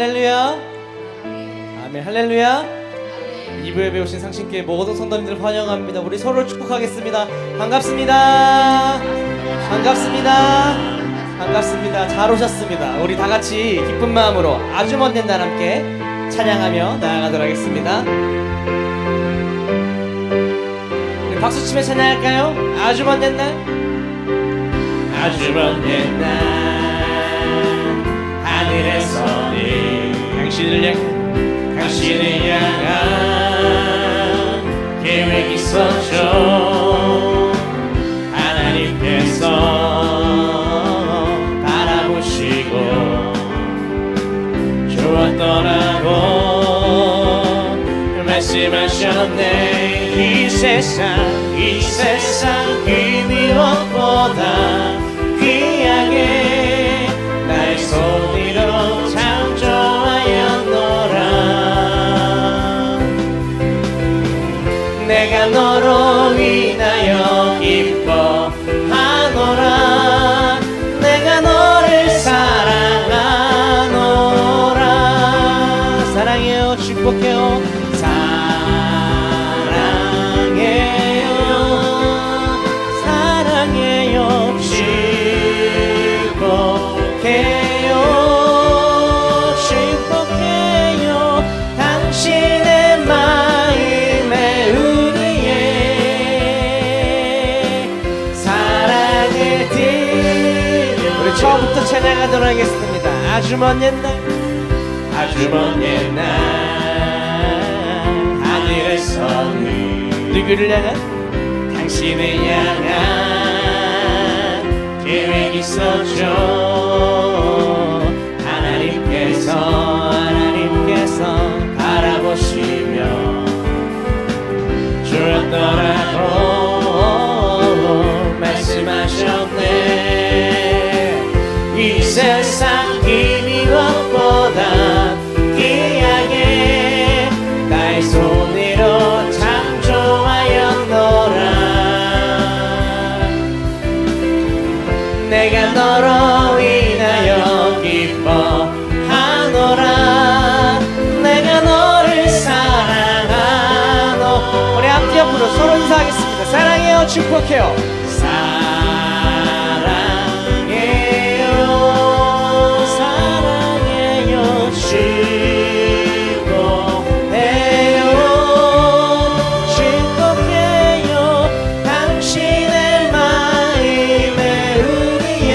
할렐루야. 아멘. 할렐루야. 2부에 배우신 상신교회 모든 성도님들 환영합니다. 우리 서로를 축복하겠습니다. 반갑습니다. 반갑습니다. 반갑습니다. 잘 오셨습니다. 우리 다 같이 기쁜 마음으로 아주 먼 날 함께 찬양하며 나아가도록 하겠습니다. 우리 박수치며 찬양할까요? 아주 먼 날, 아주 먼 날 하늘에서 당신을 향한 계획이 있었죠. 하나님께서 바라보시고 주었더라고 말씀하셨네. 이 세상 그 무엇보다 귀하게 나의 손으로 창조하였노라. 내가 너로 인하여 기뻐하노라. 내가 너를 사랑하노라. 사랑해요. 축복해요. 사랑해요. 축복해요. 당신의 마음에 의리에 사랑을 드려. 우리 처음부터 찬양하도록 하겠습니다. 아주 먼 옛날 하늘에서 누구를 향한? 당신을 향한 계획이 있었죠. 하나님께서 바라보시며 주었더라고 말씀하셨네. 이 세상 이 무엇보다 귀하게 나의 손으로 창조하였노라. 내가 너로 인하여 기뻐하노라. 내가 너를 사랑하노. 우리 앞뒤 옆으로 서로 인사하겠습니다. 사랑해요. 축복해요. 사랑해요. 축복해요. 당신의 마음에 의리에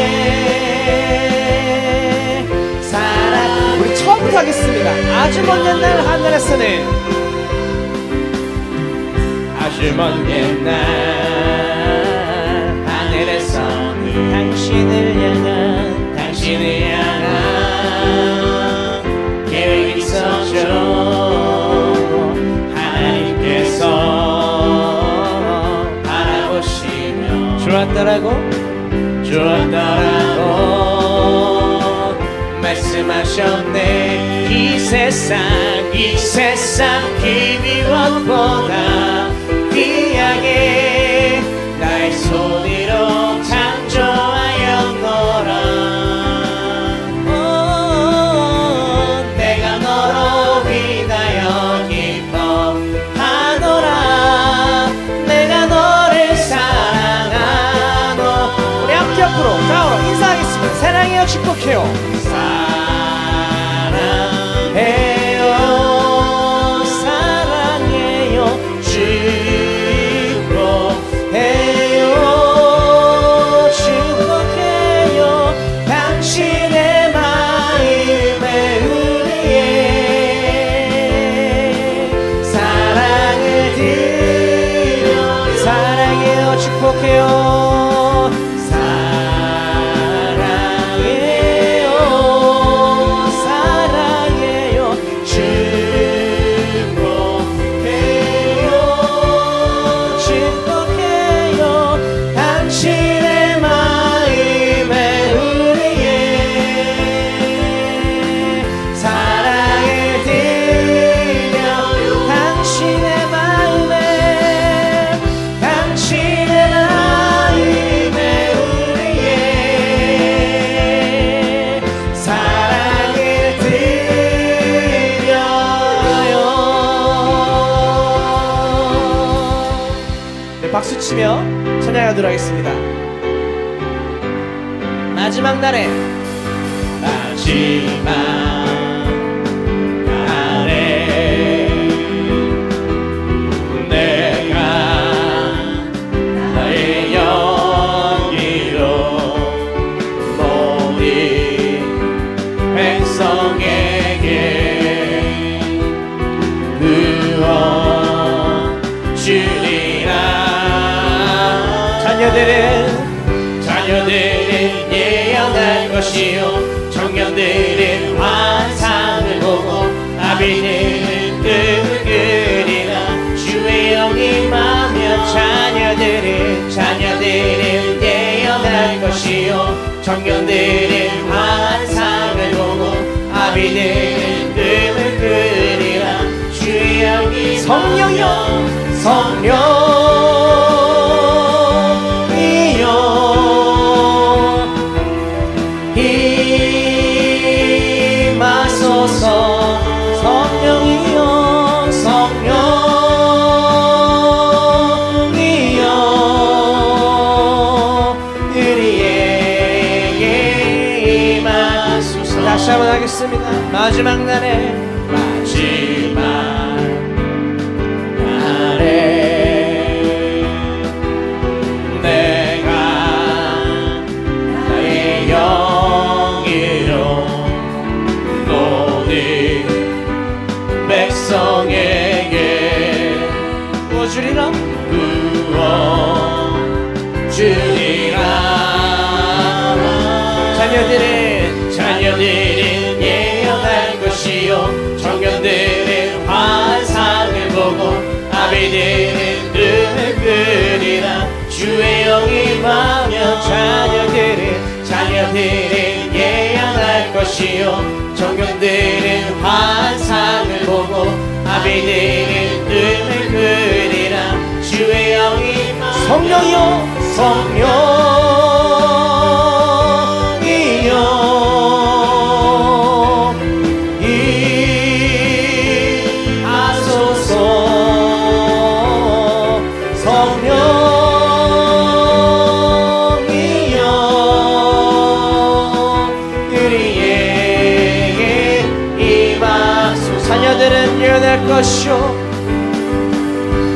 사랑. 우리 처음부터 하겠습니다. 아주 먼 옛날 하늘에서는 아주 먼 옛날 하늘에서 당신을 향한 계획이 있었죠. 하나님께서 바라보시며 주었더라고 말씀하셨네. 이 세상 그 무엇보다 귀하게 나의 손으로 창조하였노라. 내가 너로 인하여 기뻐하노라. 내가 너를 사랑하노. 우리 함께 옆으로 좌우로 인사하겠습니다. 사랑해요. 축복해요. 사랑해요. 축복해요. 당신의 마음에 의리에 사랑을 드려. 사랑해요. 축복해요. 당신의 마음에 박수치며 찬양하도록 하겠습니다. 마지막 날에 내가 나의 영기로 모든 백성에게 구원 주리라. 자녀들은 예언할 것이요 청년들은 환상을 보고 아비들은 꿈을 꾸리라. 주의 영이 임하며 자녀들은 예언할 것이요 청년들은 환상을 보고 아비들은 꿈을 꾸리라. 주의 영이 성령이여 임하소서. 성령이여 우리에게 임하소서. 다시 한번 하겠습니다. 마지막 날에 내가 나의 영으로 모든 백성에게 구워주리라. 자녀들은 예언할 것이요 청년들은 환상을 보고 아비들은 꿈을 꾸리라. 주의 영이 임하며 자녀들은 예언할 것이요 청년들은 환상을 보고 아비들은 꿈을 꾸리라. 주의 영이 임하며 성령이여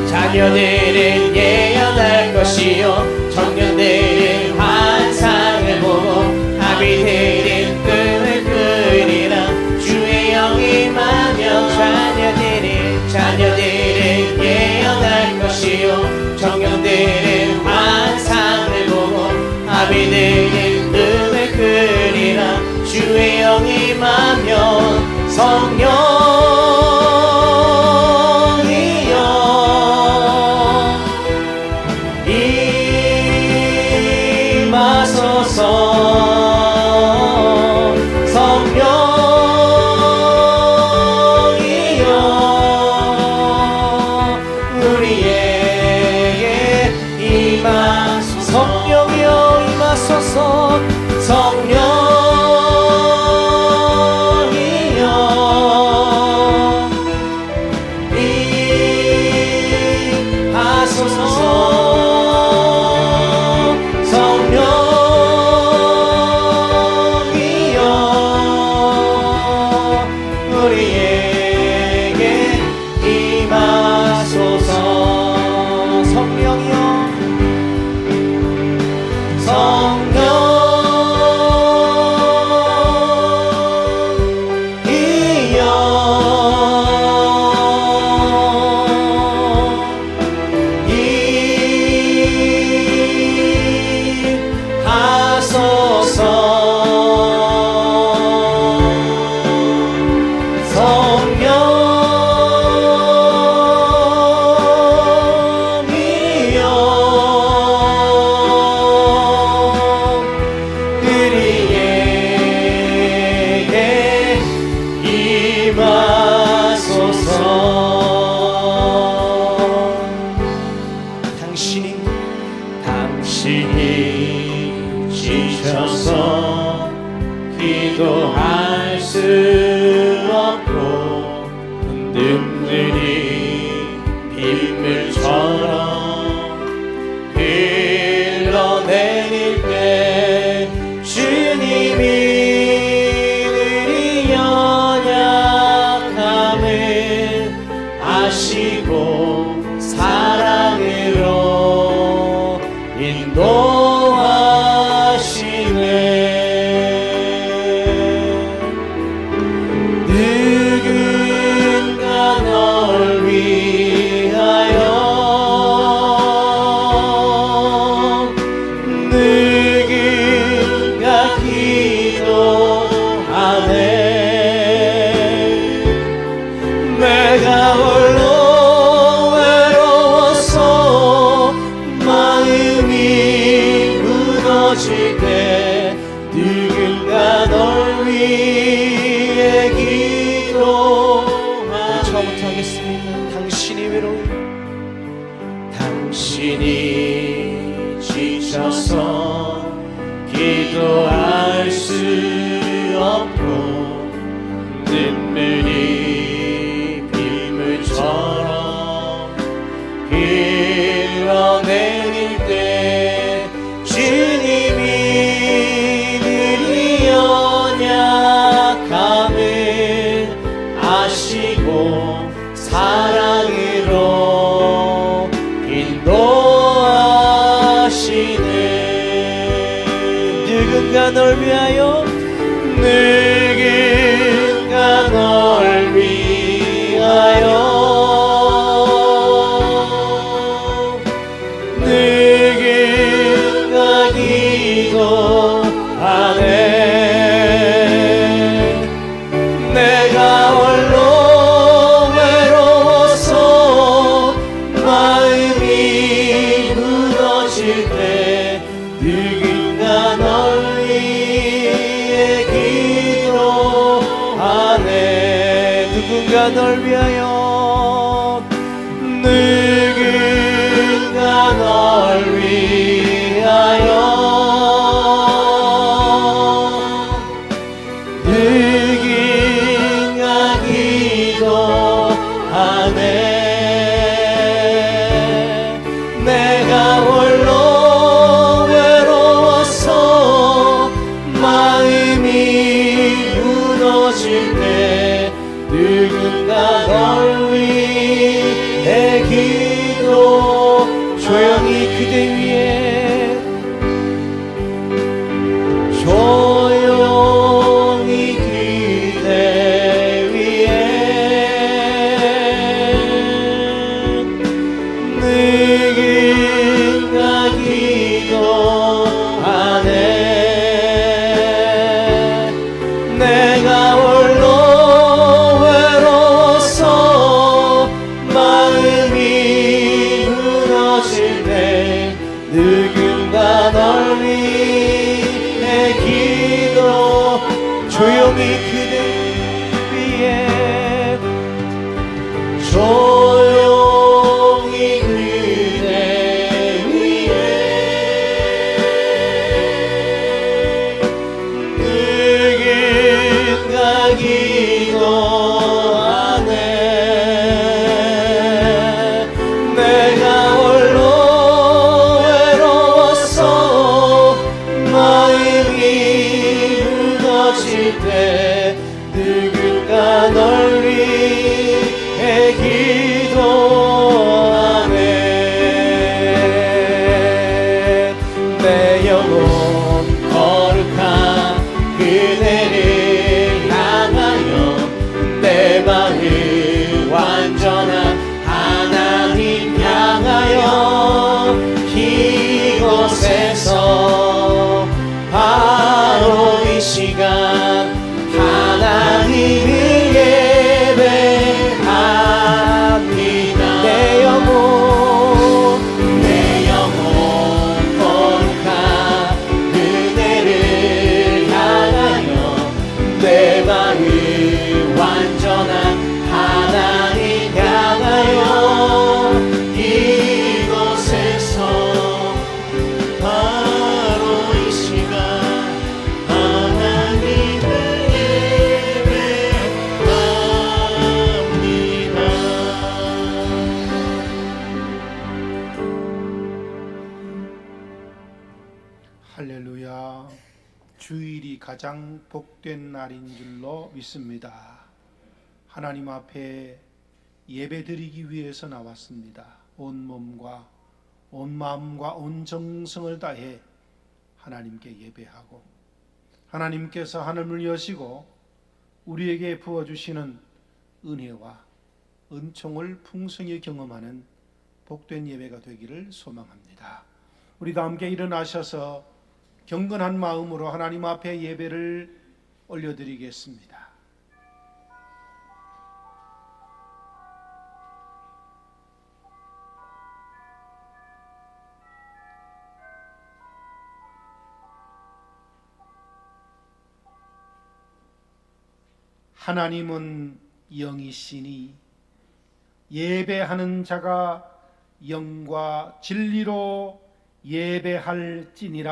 자녀들은 예언할 것이요 청년들은 환상을 보고 아비들은 꿈을 꾸리라. 주의 영이 임하며 자녀들은 예언할 것이요 청년들은 환상을 보고 아비들은 꿈을 꾸리라. 주의 영이 임하며 정신이 지쳐서 기도할 수 없고 눈물이 빗물처럼 흘러내릴 때 주님이 늘 연약함을 아시고 사랑으로 인도하시네. 누군가 널 위하여 누군가 널 위하여 누군가 기도하네. 내가 홀로 외로워서 마음이 무너질 때 누군가 널 위해 기도하네. 누군가 널 위하여 누군가 널 위하여 누군가 기도하네. 내가 홀로 외로워서 마음이 무너질 때 누군가 널 위해 기도. 조용히 그대 위에 조용히 그대 위에 누군가 기도하네. 내가 홀로 외로워서 마음이 무너질 때 누군가 널 위해 기도. 조용히 그대 위에 조용히 그대 위에 누군가 기도하네. 내가 홀로 외로워서 마음이 무너질 때 누군가 널 위해 기도하네. 내 영혼 거룩한 그대를 향하여 내 마음 완전한 하나님 향하여 이곳에서 바로 이 시간 하나님을 예배합니다. 내 영혼 거룩한 그대를 향하여 내 마음 완전한 하나님 향하여 이곳에서 바로 이 시간 하나님을 예배합니다. 할렐루야. 주일이 가장 복된 날인 줄로 믿습니다. 하나님 앞에 예배드리기 위해서 나왔습니다. 온 몸과 온 마음과 온 정성을 다해 하나님께 예배하고 하나님께서 하늘을 여시고 우리에게 부어주시는 은혜와 은총을 풍성히 경험하는 복된 예배가 되기를 소망합니다. 우리 다 함께 일어나셔서 경건한 마음으로 하나님 앞에 예배를 올려드리겠습니다. 하나님은 영이시니 예배하는 자가 영과 진리로 예배할지니라.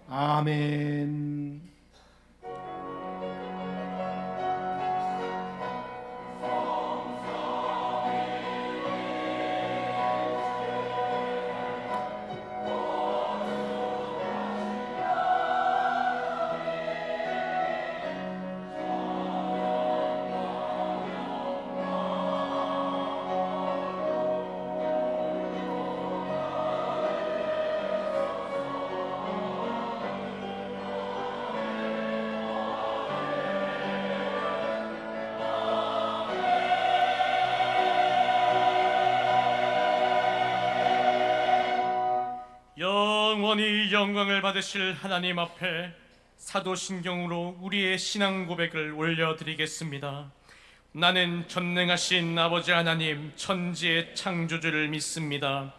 아멘. 영원히 영광을 받으실 하나님 앞에 사도신경으로 우리의 신앙 고백을 올려드리겠습니다. 나는 전능하신 아버지 하나님 천지의 창조주를 믿습니다.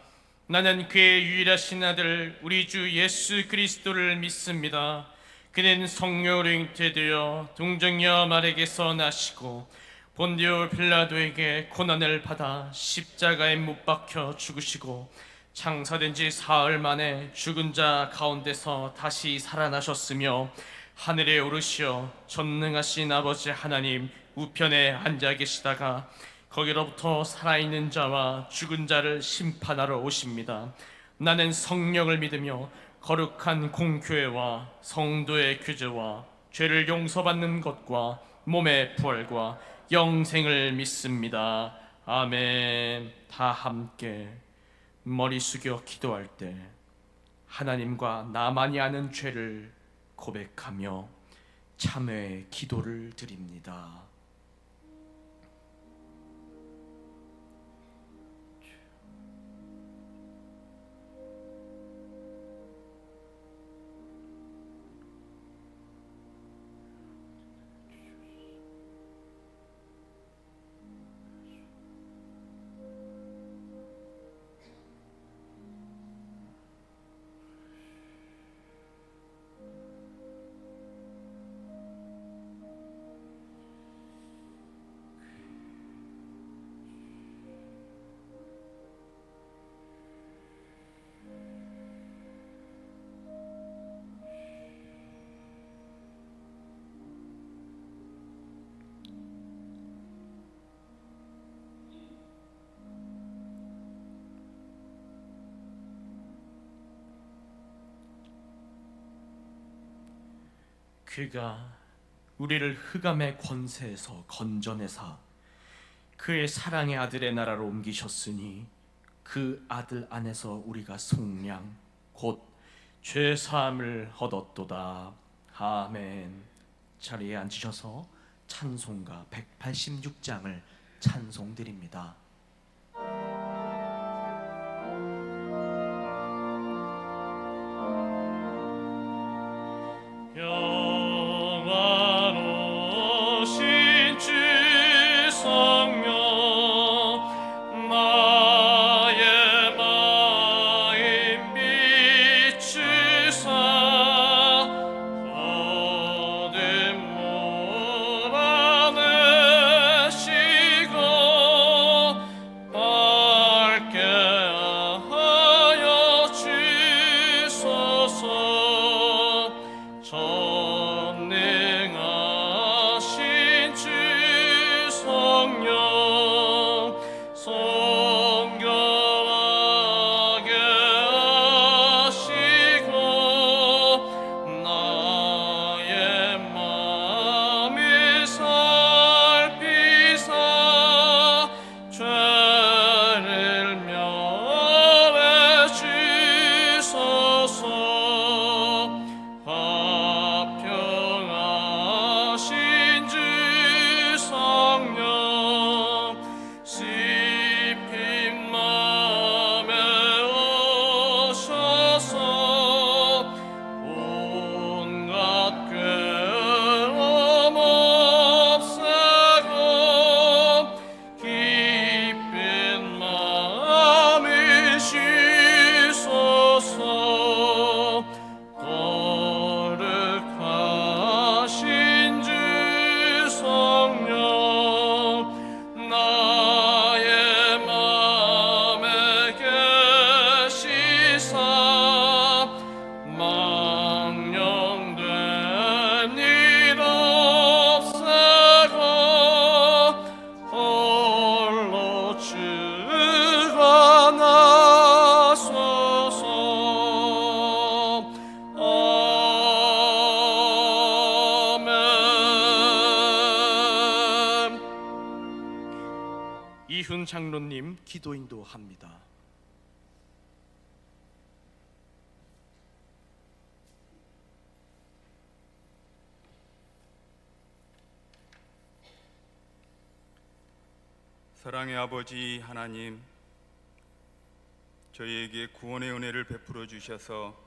나는 그의 유일하신 아들 우리 주 예수 그리스도를 믿습니다. 그는 성령으로 잉태되어 동정녀 마리아에게서 나시고 본디오 빌라도에게 고난을 받아 십자가에 못 박혀 죽으시고 장사된 지 사흘 만에 죽은 자 가운데서 다시 살아나셨으며 하늘에 오르시어 전능하신 아버지 하나님 우편에 앉아 계시다가 거기로부터 살아있는 자와 죽은 자를 심판하러 오십니다. 나는 성령을 믿으며 거룩한 공교회와 성도의 교제와 죄를 용서받는 것과 몸의 부활과 영생을 믿습니다. 아멘. 다 함께 머리 숙여 기도할 때 하나님과 나만이 아는 죄를 고백하며 참회의 기도를 드립니다. 그가 우리를 흑암의 권세에서 건져내사 그의 사랑의 아들의 나라로 옮기셨으니 그 아들 안에서 우리가 속량 곧 죄사함을 얻었도다. 아멘. 자리에 앉으셔서 찬송가 186장을 찬송드립니다. 영원하신 주 성령 나의 마음 비추사 거듭 몰아내시고 장로님 기도 인도합니다. 사랑의 아버지 하나님, 저희에게 구원의 은혜를 베풀어 주셔서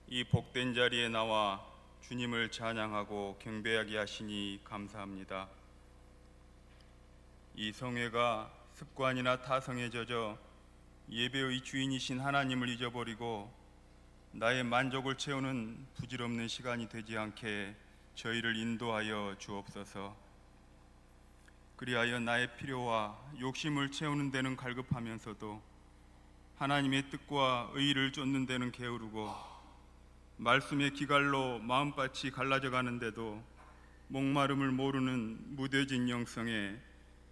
이 복된 자리에 나와 주님을 찬양하고 경배하게 하시니 감사합니다. 이 성회가 습관이나 타성에 젖어 예배의 주인이신 하나님을 잊어버리고 나의 만족을 채우는 부질없는 시간이 되지 않게 저희를 인도하여 주옵소서. 그리하여 나의 필요와 욕심을 채우는 데는 갈급하면서도 하나님의 뜻과 의의를 쫓는 데는 게으르고 말씀의 기갈로 마음밭이 갈라져 가는데도 목마름을 모르는 무뎌진 영성에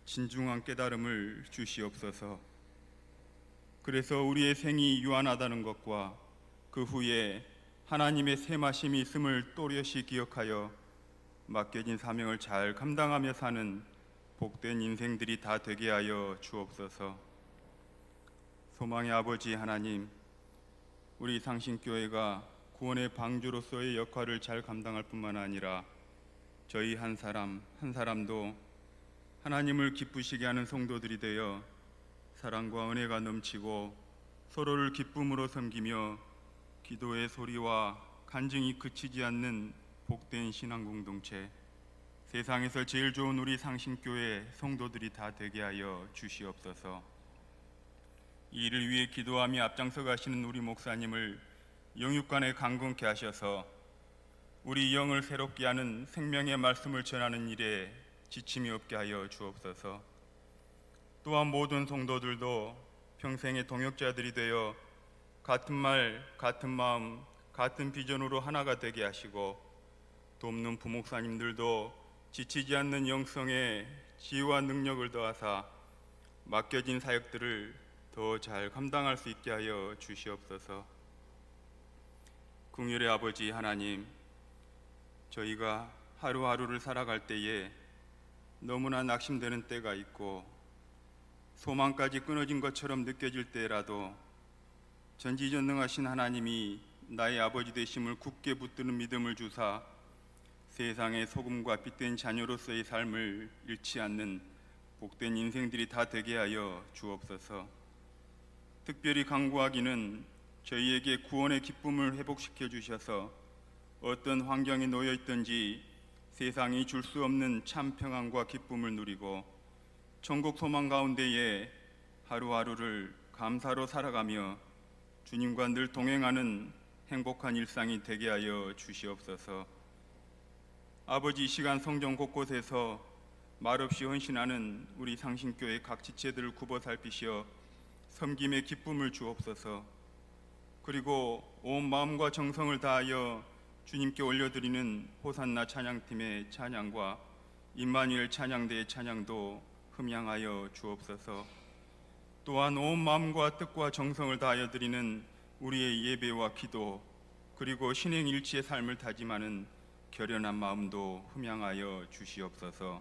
진중한 깨달음을 주시옵소서. 그래서 우리의 생이 유한하다는 것과 그 후에 하나님의 세마심이 있음을 또렷이 기억하여 맡겨진 사명을 잘 감당하며 사는 복된 인생들이 다 되게 하여 주옵소서. 소망의 아버지 하나님, 우리 상신교회가 구원의 방주로서의 역할을 잘 감당할 뿐만 아니라 저희 한 사람 한 사람도 하나님을 기쁘시게 하는 성도들이 되어 사랑과 은혜가 넘치고 서로를 기쁨으로 섬기며 기도의 소리와 간증이 그치지 않는 복된 신앙 공동체, 세상에서 제일 좋은 우리 상신교회 성도들이 다 되게 하여 주시옵소서. 이 일을 위해 기도하며 앞장서 가시는 우리 목사님을 영육간에 강건케 하셔서 우리 영을 새롭게 하는 생명의 말씀을 전하는 일에 지침이 없게 하여 주옵소서. 또한 모든 성도들도 평생의 동역자들이 되어 같은 말, 같은 마음, 같은 비전으로 하나가 되게 하시고 돕는 부목사님들도 지치지 않는 영성에 지혜와 능력을 더하사 맡겨진 사역들을 더 잘 감당할 수 있게 하여 주시옵소서. 긍휼의 아버지 하나님, 저희가 하루하루를 살아갈 때에 너무나 낙심되는 때가 있고 소망까지 끊어진 것처럼 느껴질 때라도 전지전능하신 하나님이 나의 아버지 되심을 굳게 붙드는 믿음을 주사 세상의 소금과 빛된 자녀로서의 삶을 잃지 않는 복된 인생들이 다 되게 하여 주옵소서. 특별히 간구하기는 저희에게 구원의 기쁨을 회복시켜 주셔서 어떤 환경에 놓여 있든지 세상이 줄 수 없는 참 평안과 기쁨을 누리고 천국 소망 가운데에 하루하루를 감사로 살아가며 주님과 늘 동행하는 행복한 일상이 되게 하여 주시옵소서. 아버지, 이 시간 성전 곳곳에서 말없이 헌신하는 우리 상신교회 각 지체들을 굽어 살피시어 섬김의 기쁨을 주옵소서. 그리고 온 마음과 정성을 다하여 주님께 올려드리는 호산나 찬양팀의 찬양과 임마누엘 찬양대의 찬양도 흠양하여 주옵소서. 또한 온 마음과 뜻과 정성을 다하여 드리는 우리의 예배와 기도, 그리고 신행일치의 삶을 다짐하는 결연한 마음도 흠양하여 주시옵소서.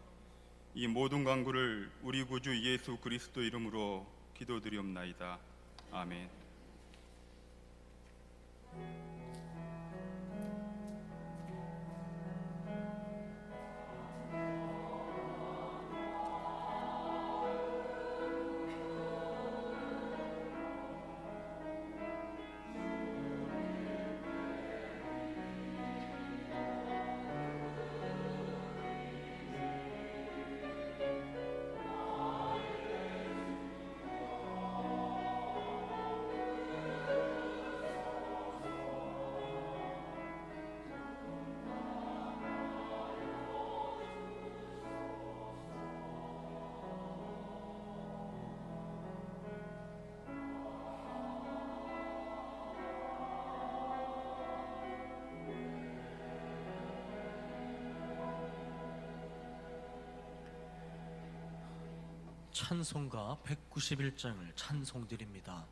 이 모든 간구를 우리 구주 예수 그리스도 이름으로 기도드리옵나이다. 아멘. 찬송가 191장을 찬송드립니다.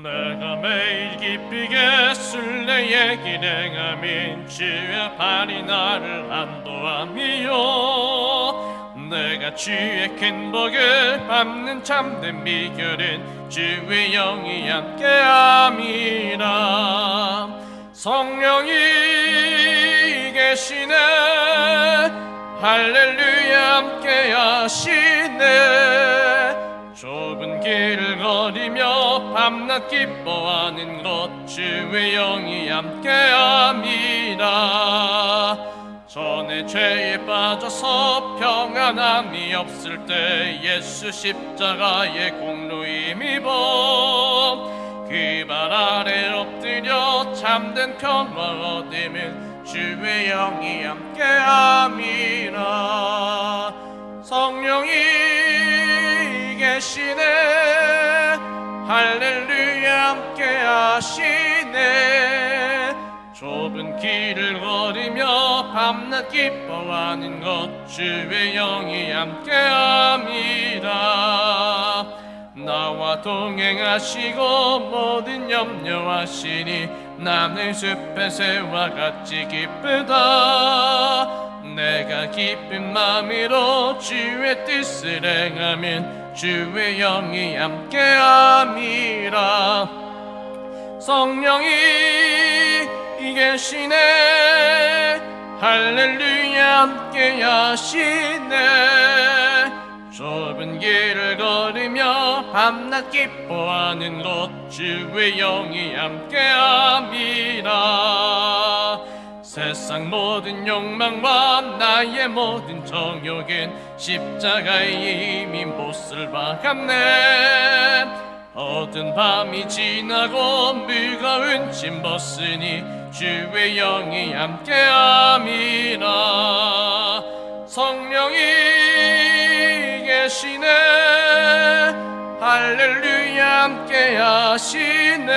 내가 매일 기쁘게 술래 때에 기능함인 주의 발이 나를 안도함이요 내가 주의 큰 복을 받는 참된 비결은 주의 영이 함께함이라 성령이 계시네 할렐루야 함께하시네 좁은 길을 걸으며 밤낮 기뻐하는 것 주의 영이 함께함이라 전에 죄에 빠져서 평안함이 없을 때 예수 십자가의 공로 힘입어 그 발 아래 엎드려 참된 평화 얻으면 주의 영이 함께함이라 성령이 계시네 할렐루야 함께하시네 좁은 길을 걸으며 밤낮 기뻐하는 것 주의 영이 함께함이라 나와 동행하시고 모든 염려하시니 나는 숲의 새와 같이 기쁘다 내가 기쁜 마음으로 주의 뜻을 행하면 주의 영이 함께함이라 성령이 계시네 할렐루야 함께하시네 좁은 길을 걸으며 밤낮 기뻐하는 것 주의 영이 함께함이라 세상 모든 욕망과 나의 모든 정욕은 십자가의 힘이 못을 박았네 어두운 밤이 지나고 무거운 짐 벗으니 주의 영이 함께함이라 성령이 계시네 할렐루야 함께하시네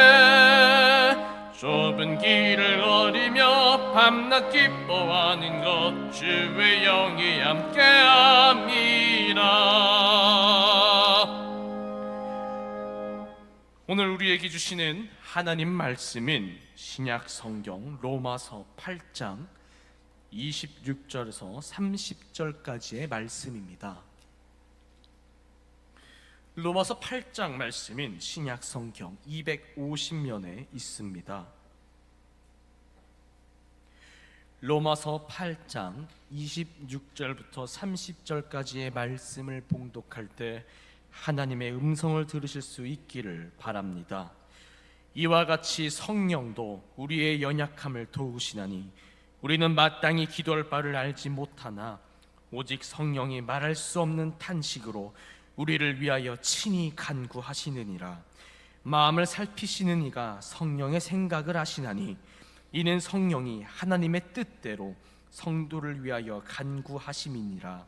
좁은 길을 걸으며 밤낮 기뻐하는 것 주의 영이 함께함이라 오늘 우리에게 주시는 하나님 말씀은 신약 성경 로마서 8장 26절에서 30절까지의 말씀입니다. 로마서 8장 말씀은 신약 성경 250면에 있습니다. 로마서 8장 26절부터 30절까지의 말씀을 봉독할 때 하나님의 음성을 들으실 수 있기를 바랍니다. 이와 같이 성령도 우리의 연약함을 도우시나니 우리는 마땅히 기도할 바를 알지 못하나 오직 성령이 말할 수 없는 탄식으로 우리를 위하여 친히 간구하시느니라. 마음을 살피시는 이가 성령의 생각을 아시나니 이는 성령이 하나님의 뜻대로 성도를 위하여 간구하심이니라.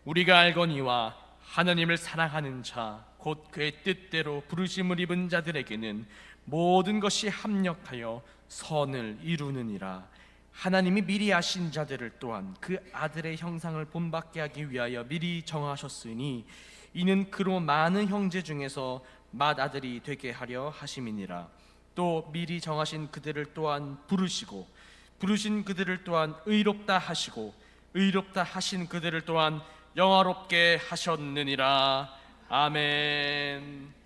우리가 알거니와 하나님을 사랑하는 자 곧 그의 뜻대로 부르심을 입은 자들에게는 모든 것이 합력하여 선을 이루느니라. 하나님이 미리 아신 자들을 또한 그 아들의 형상을 본받게 하기 위하여 미리 정하셨으니 이는 그로 많은 형제 중에서 맏아들이 되게 하려 하심이니라. 또 미리 정하신 그들을 또한 부르시고 부르신 그들을 또한 의롭다 하시고 의롭다 하신 그들을 또한 영화롭게 하셨느니라. 아멘.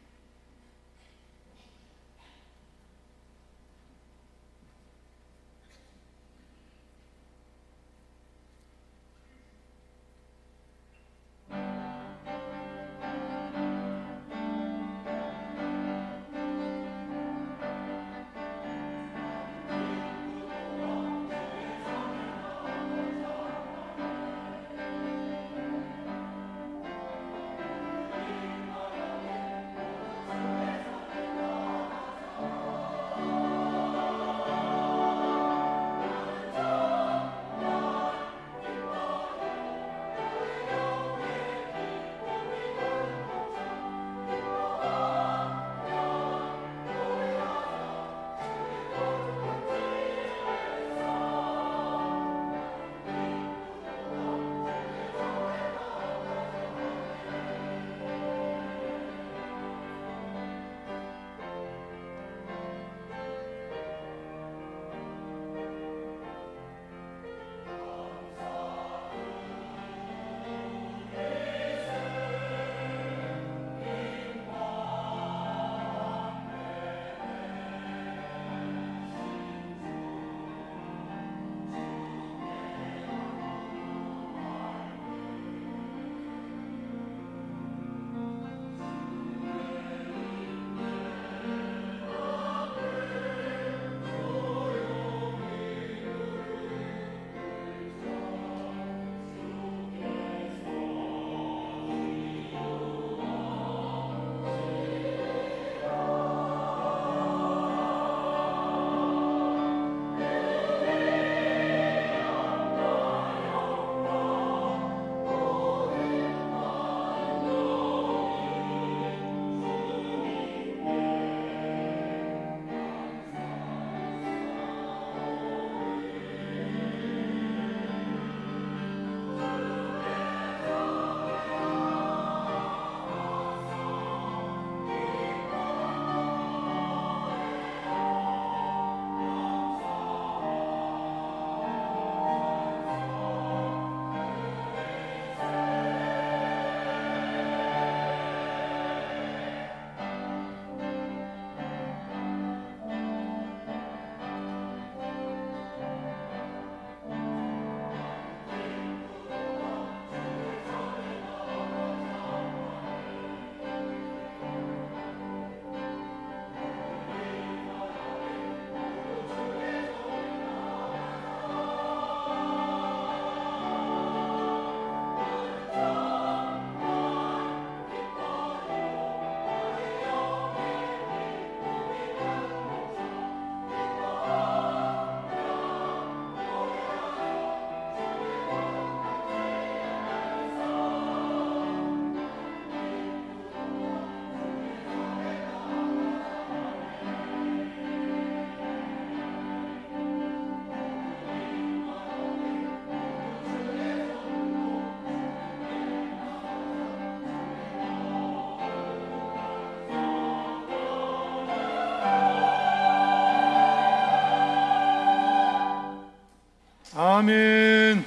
아멘.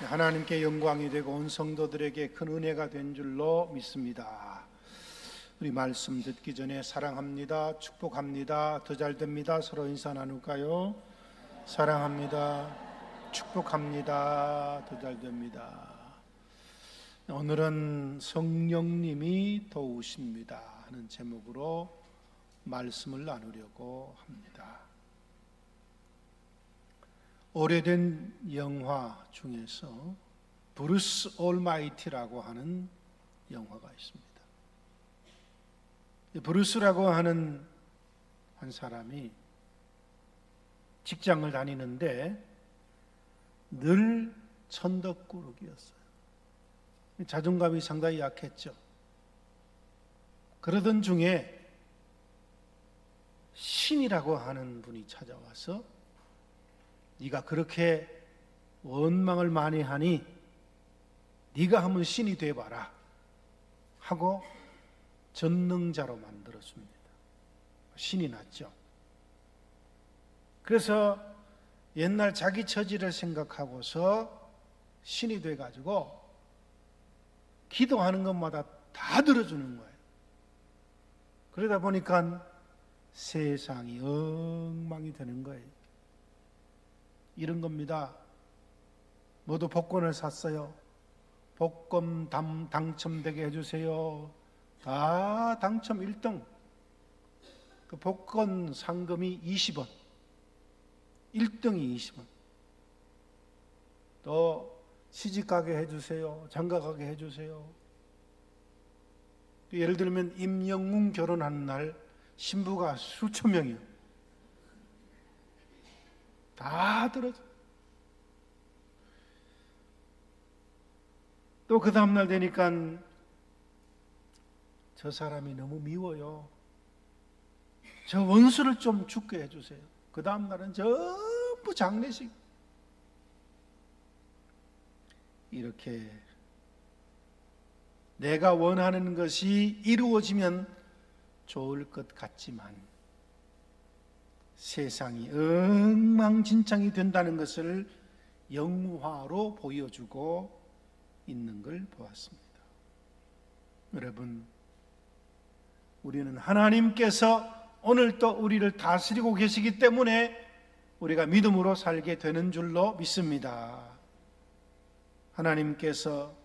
하나님께 영광이 되고 온 성도들에게 큰 은혜가 된 줄로 믿습니다. 우리 말씀 듣기 전에 사랑합니다, 축복합니다, 더 잘 됩니다 서로 인사 나눌까요? 사랑합니다, 축복합니다, 더 잘 됩니다. 오늘은 성령님이 도우십니다 하는 제목으로 말씀을 나누려고 합니다. 오래된 영화 중에서 브루스 올마이티라고 하는 영화가 있습니다. 브루스라고 하는 한 사람이 직장을 다니는데 늘 천덕꾸러기였어요. 자존감이 상당히 약했죠. 그러던 중에 신이라고 하는 분이 찾아와서 네가 그렇게 원망을 많이 하니 네가 한번 신이 돼봐라 하고 전능자로 만들어줍니다. 신이 났죠. 그래서 옛날 자기 처지를 생각하고서 신이 돼가지고 기도하는 것마다 다 들어주는 거예요. 그러다 보니까 세상이 엉망이 되는 거예요. 이런 겁니다. 모두 복권을 샀어요. 복권 당첨되게 해주세요. 다 당첨 1등. 그 복권 상금이 20원. 1등이 20원. 또 시집가게 해주세요. 장가가게 해주세요. 예를 들면 임영웅 결혼하는 날 신부가 수천 명이요. 다 들어줘. 또 그 다음날 되니까 저 사람이 너무 미워요. 저 원수를 좀 죽게 해주세요. 그 다음날은 전부 장례식. 이렇게 내가 원하는 것이 이루어지면 좋을 것 같지만 세상이 엉망진창이 된다는 것을 영화로 보여주고 있는 걸 보았습니다. 여러분, 우리는 하나님께서 오늘 또 우리를 다스리고 계시기 때문에 우리가 믿음으로 살게 되는 줄로 믿습니다. 하나님께서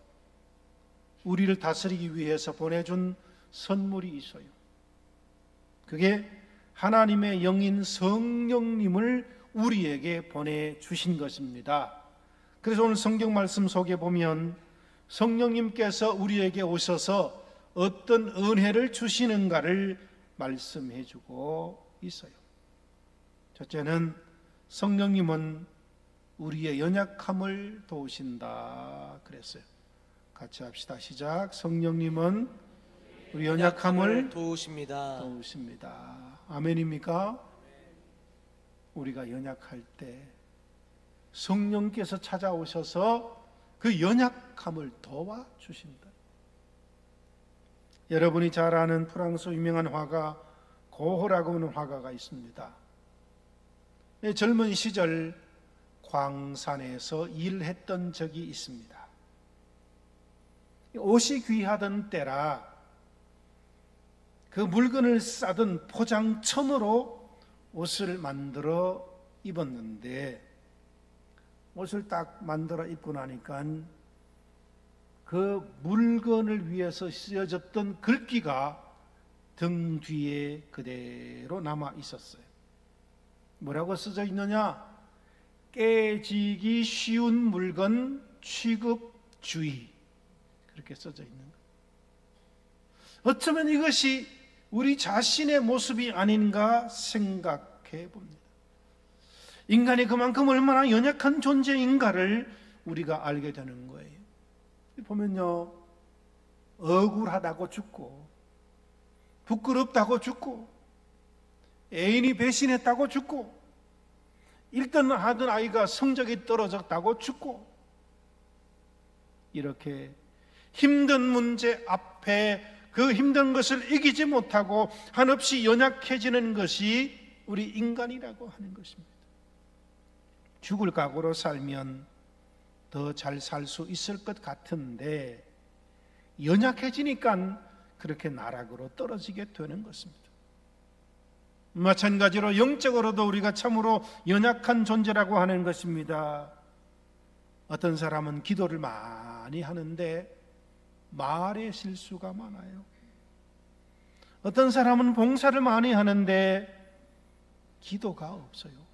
우리를 다스리기 위해서 보내준 선물이 있어요. 그게 하나님의 영인 성령님을 우리에게 보내주신 것입니다. 그래서 오늘 성경 말씀 속에 보면 성령님께서 우리에게 오셔서 어떤 은혜를 주시는가를 말씀해 주고 있어요. 첫째는 성령님은 우리의 연약함을 도우신다 그랬어요. 같이 합시다. 시작. 성령님은 우리 연약함을 도우십니다. 아멘입니까? 우리가 연약할 때 성령께서 찾아오셔서 그 연약함을 도와주신다. 여러분이 잘 아는 프랑스 유명한 화가 고호라고 하는 화가가 있습니다. 젊은 시절 광산에서 일했던 적이 있습니다. 옷이 귀하던 때라 그 물건을 싸던 포장천으로 옷을 만들어 입었는데 옷을 딱 만들어 입고 나니까 그 물건을 위해서 쓰여졌던 글귀가 등 뒤에 그대로 남아 있었어요. 뭐라고 써져 있느냐? 깨지기 쉬운 물건 취급주의. 그렇게 써져 있는 거예요. 어쩌면 이것이 우리 자신의 모습이 아닌가 생각해 봅니다. 인간이 그만큼 얼마나 연약한 존재인가를 우리가 알게 되는 거예요. 보면요, 억울하다고 죽고, 부끄럽다고 죽고, 애인이 배신했다고 죽고, 1등 하던 아이가 성적이 떨어졌다고 죽고, 이렇게 힘든 문제 앞에 그 힘든 것을 이기지 못하고 한없이 연약해지는 것이 우리 인간이라고 하는 것입니다. 죽을 각오로 살면 더 잘 살 수 있을 것 같은데 연약해지니까 그렇게 나락으로 떨어지게 되는 것입니다. 마찬가지로 영적으로도 우리가 참으로 연약한 존재라고 하는 것입니다. 어떤 사람은 기도를 많이 하는데 말에 실수가 많아요. 어떤 사람은 봉사를 많이 하는데 기도가 없어요.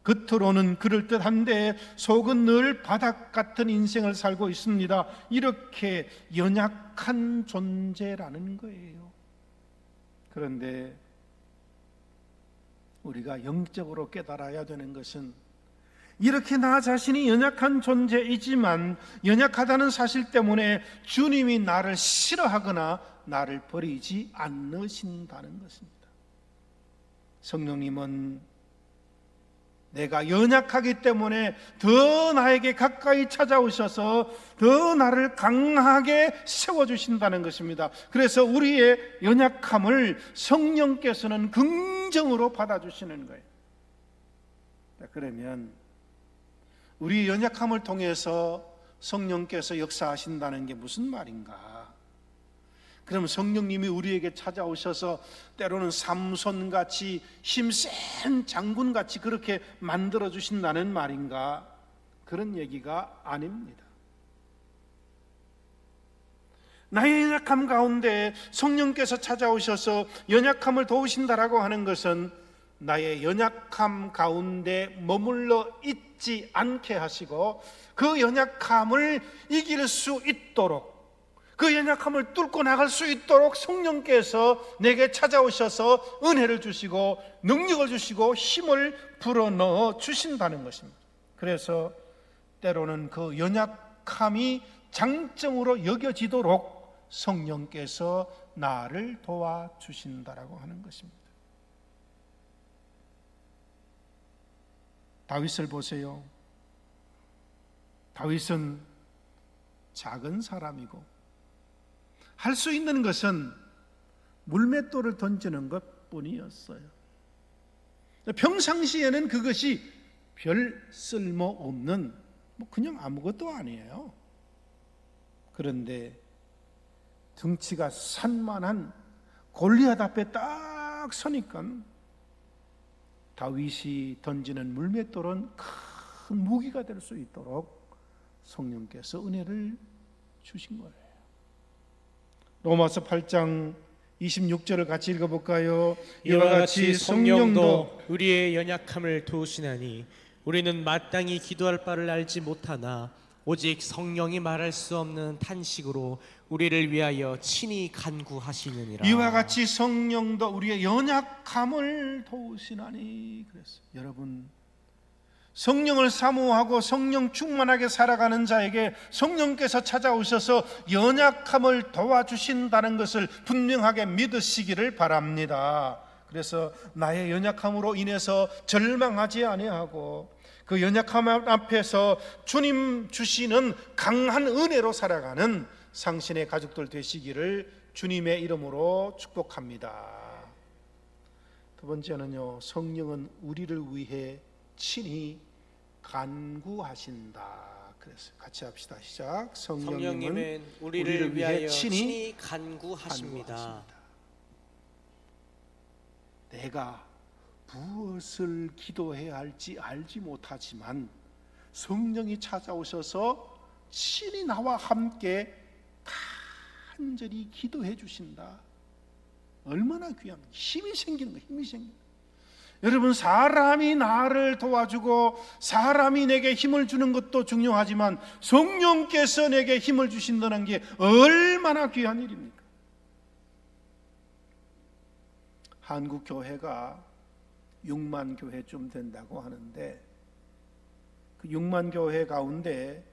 겉으로는 그럴듯한데 속은 늘 바닥 같은 인생을 살고 있습니다. 이렇게 연약한 존재라는 거예요. 그런데 우리가 영적으로 깨달아야 되는 것은 이렇게 나 자신이 연약한 존재이지만 연약하다는 사실 때문에 주님이 나를 싫어하거나 나를 버리지 않으신다는 것입니다. 성령님은 내가 연약하기 때문에 더 나에게 가까이 찾아오셔서 더 나를 강하게 세워주신다는 것입니다. 그래서 우리의 연약함을 성령께서는 긍정으로 받아주시는 거예요. 그러면 우리 연약함을 통해서 성령께서 역사하신다는 게 무슨 말인가? 그럼 성령님이 우리에게 찾아오셔서 때로는 삼손같이 힘센 장군같이 그렇게 만들어주신다는 말인가? 그런 얘기가 아닙니다. 나의 연약함 가운데 성령께서 찾아오셔서 연약함을 도우신다라고 하는 것은 나의 연약함 가운데 머물러 있지 않게 하시고 그 연약함을 이길 수 있도록, 그 연약함을 뚫고 나갈 수 있도록 성령께서 내게 찾아오셔서 은혜를 주시고 능력을 주시고 힘을 불어넣어 주신다는 것입니다. 그래서 때로는 그 연약함이 장점으로 여겨지도록 성령께서 나를 도와주신다라고 하는 것입니다. 다윗을 보세요. 다윗은 작은 사람이고 할 수 있는 것은 물맷돌을 던지는 것뿐이었어요. 평상시에는 그것이 별 쓸모없는 그냥 아무것도 아니에요. 그런데 등치가 산만한 골리앗 앞에 딱 서니까 다윗이 던지는 물맷돌은 큰 무기가 될 수 있도록 성령께서 은혜를 주신 거예요. 로마서 8장 26절을 같이 읽어볼까요? 이와 같이 성령도 우리의 연약함을 도우시나니 우리는 마땅히 기도할 바를 알지 못하나 오직 성령이 말할 수 없는 탄식으로 우리를 위하여 친히 간구하시느니라. 이와 같이 성령도 우리의 연약함을 도우시나니 그랬어요. 여러분, 성령을 사모하고 성령 충만하게 살아가는 자에게 성령께서 찾아오셔서 연약함을 도와주신다는 것을 분명하게 믿으시기를 바랍니다. 그래서 나의 연약함으로 인해서 절망하지 아니하고 그 연약함 앞에서 주님 주시는 강한 은혜로 살아가는 상신의 가족들 되시기를 주님의 이름으로 축복합니다. 두 번째는요, 성령은 우리를 위해 친히 간구하신다. 그래서 같이 합시다. 시작. 성령님은 우리를 위하여 친히 간구하십니다. 내가 무엇을 기도해야 할지 알지 못하지만 성령이 찾아오셔서 친히 나와 함께 간절히 기도해 주신다. 얼마나 귀한 힘이 생기는 거예요. 힘이 생기는 거예요. 여러분, 사람이 나를 도와주고 사람이 내게 힘을 주는 것도 중요하지만 성령께서 내게 힘을 주신다는 게 얼마나 귀한 일입니까? 한국 교회가 6만 교회쯤 된다고 하는데 그 6만 교회 가운데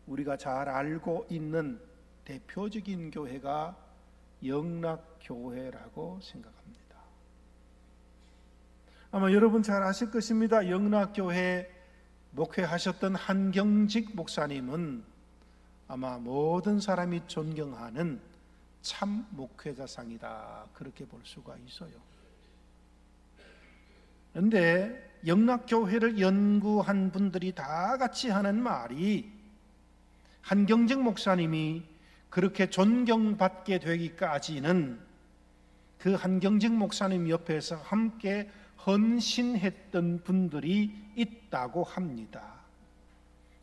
우리가 잘 알고 있는 대표적인 교회가 영락교회라고 생각합니다. 아마 여러분 잘 아실 것입니다. 영락교회 목회하셨던 한경직 목사님은 아마 모든 사람이 존경하는 참 목회자상이다, 그렇게 볼 수가 있어요. 그런데 영락교회를 연구한 분들이 다 같이 하는 말이, 한경직 목사님이 그렇게 존경받게 되기까지는 그 한경직 목사님 옆에서 함께 헌신했던 분들이 있다고 합니다.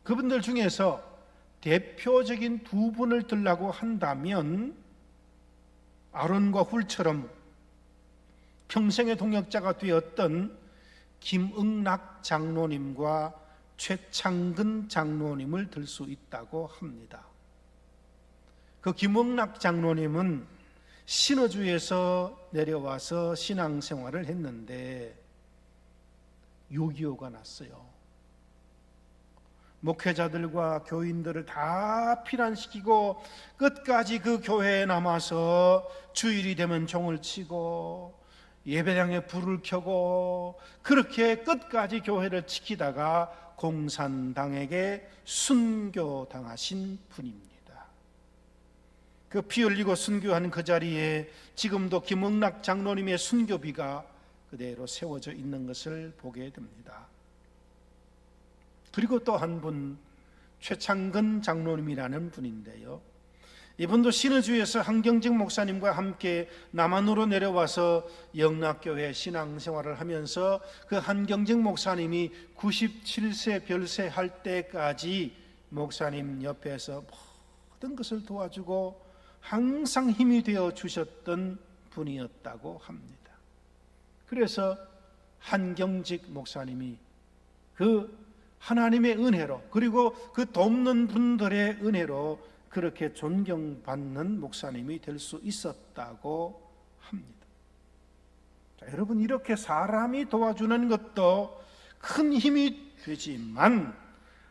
그분들 중에서 대표적인 두 분을 들라고 한다면, 아론과 훌처럼 평생의 동역자가 되었던 김응락 장로님과 최창근 장로님을 들 수 있다고 합니다. 그 김응락 장로님은 신어주에서 내려와서 신앙생활을 했는데 6.25가 났어요. 목회자들과 교인들을 다 피난시키고 끝까지 그 교회에 남아서 주일이 되면 종을 치고 예배당에 불을 켜고 그렇게 끝까지 교회를 지키다가 공산당에게 순교당하신 분입니다. 그 피 흘리고 순교하는 그 자리에 지금도 김응락 장로님의 순교비가 그대로 세워져 있는 것을 보게 됩니다. 그리고 또 한 분, 최창근 장로님이라는 분인데요, 이분도 신의주에서 한경직 목사님과 함께 남한으로 내려와서 영락교회 신앙생활을 하면서 그 한경직 목사님이 97세 별세할 때까지 목사님 옆에서 모든 것을 도와주고 항상 힘이 되어 주셨던 분이었다고 합니다. 그래서 한경직 목사님이 그 하나님의 은혜로, 그리고 그 돕는 분들의 은혜로 그렇게 존경받는 목사님이 될 수 있었다고 합니다. 자, 여러분, 이렇게 사람이 도와주는 것도 큰 힘이 되지만,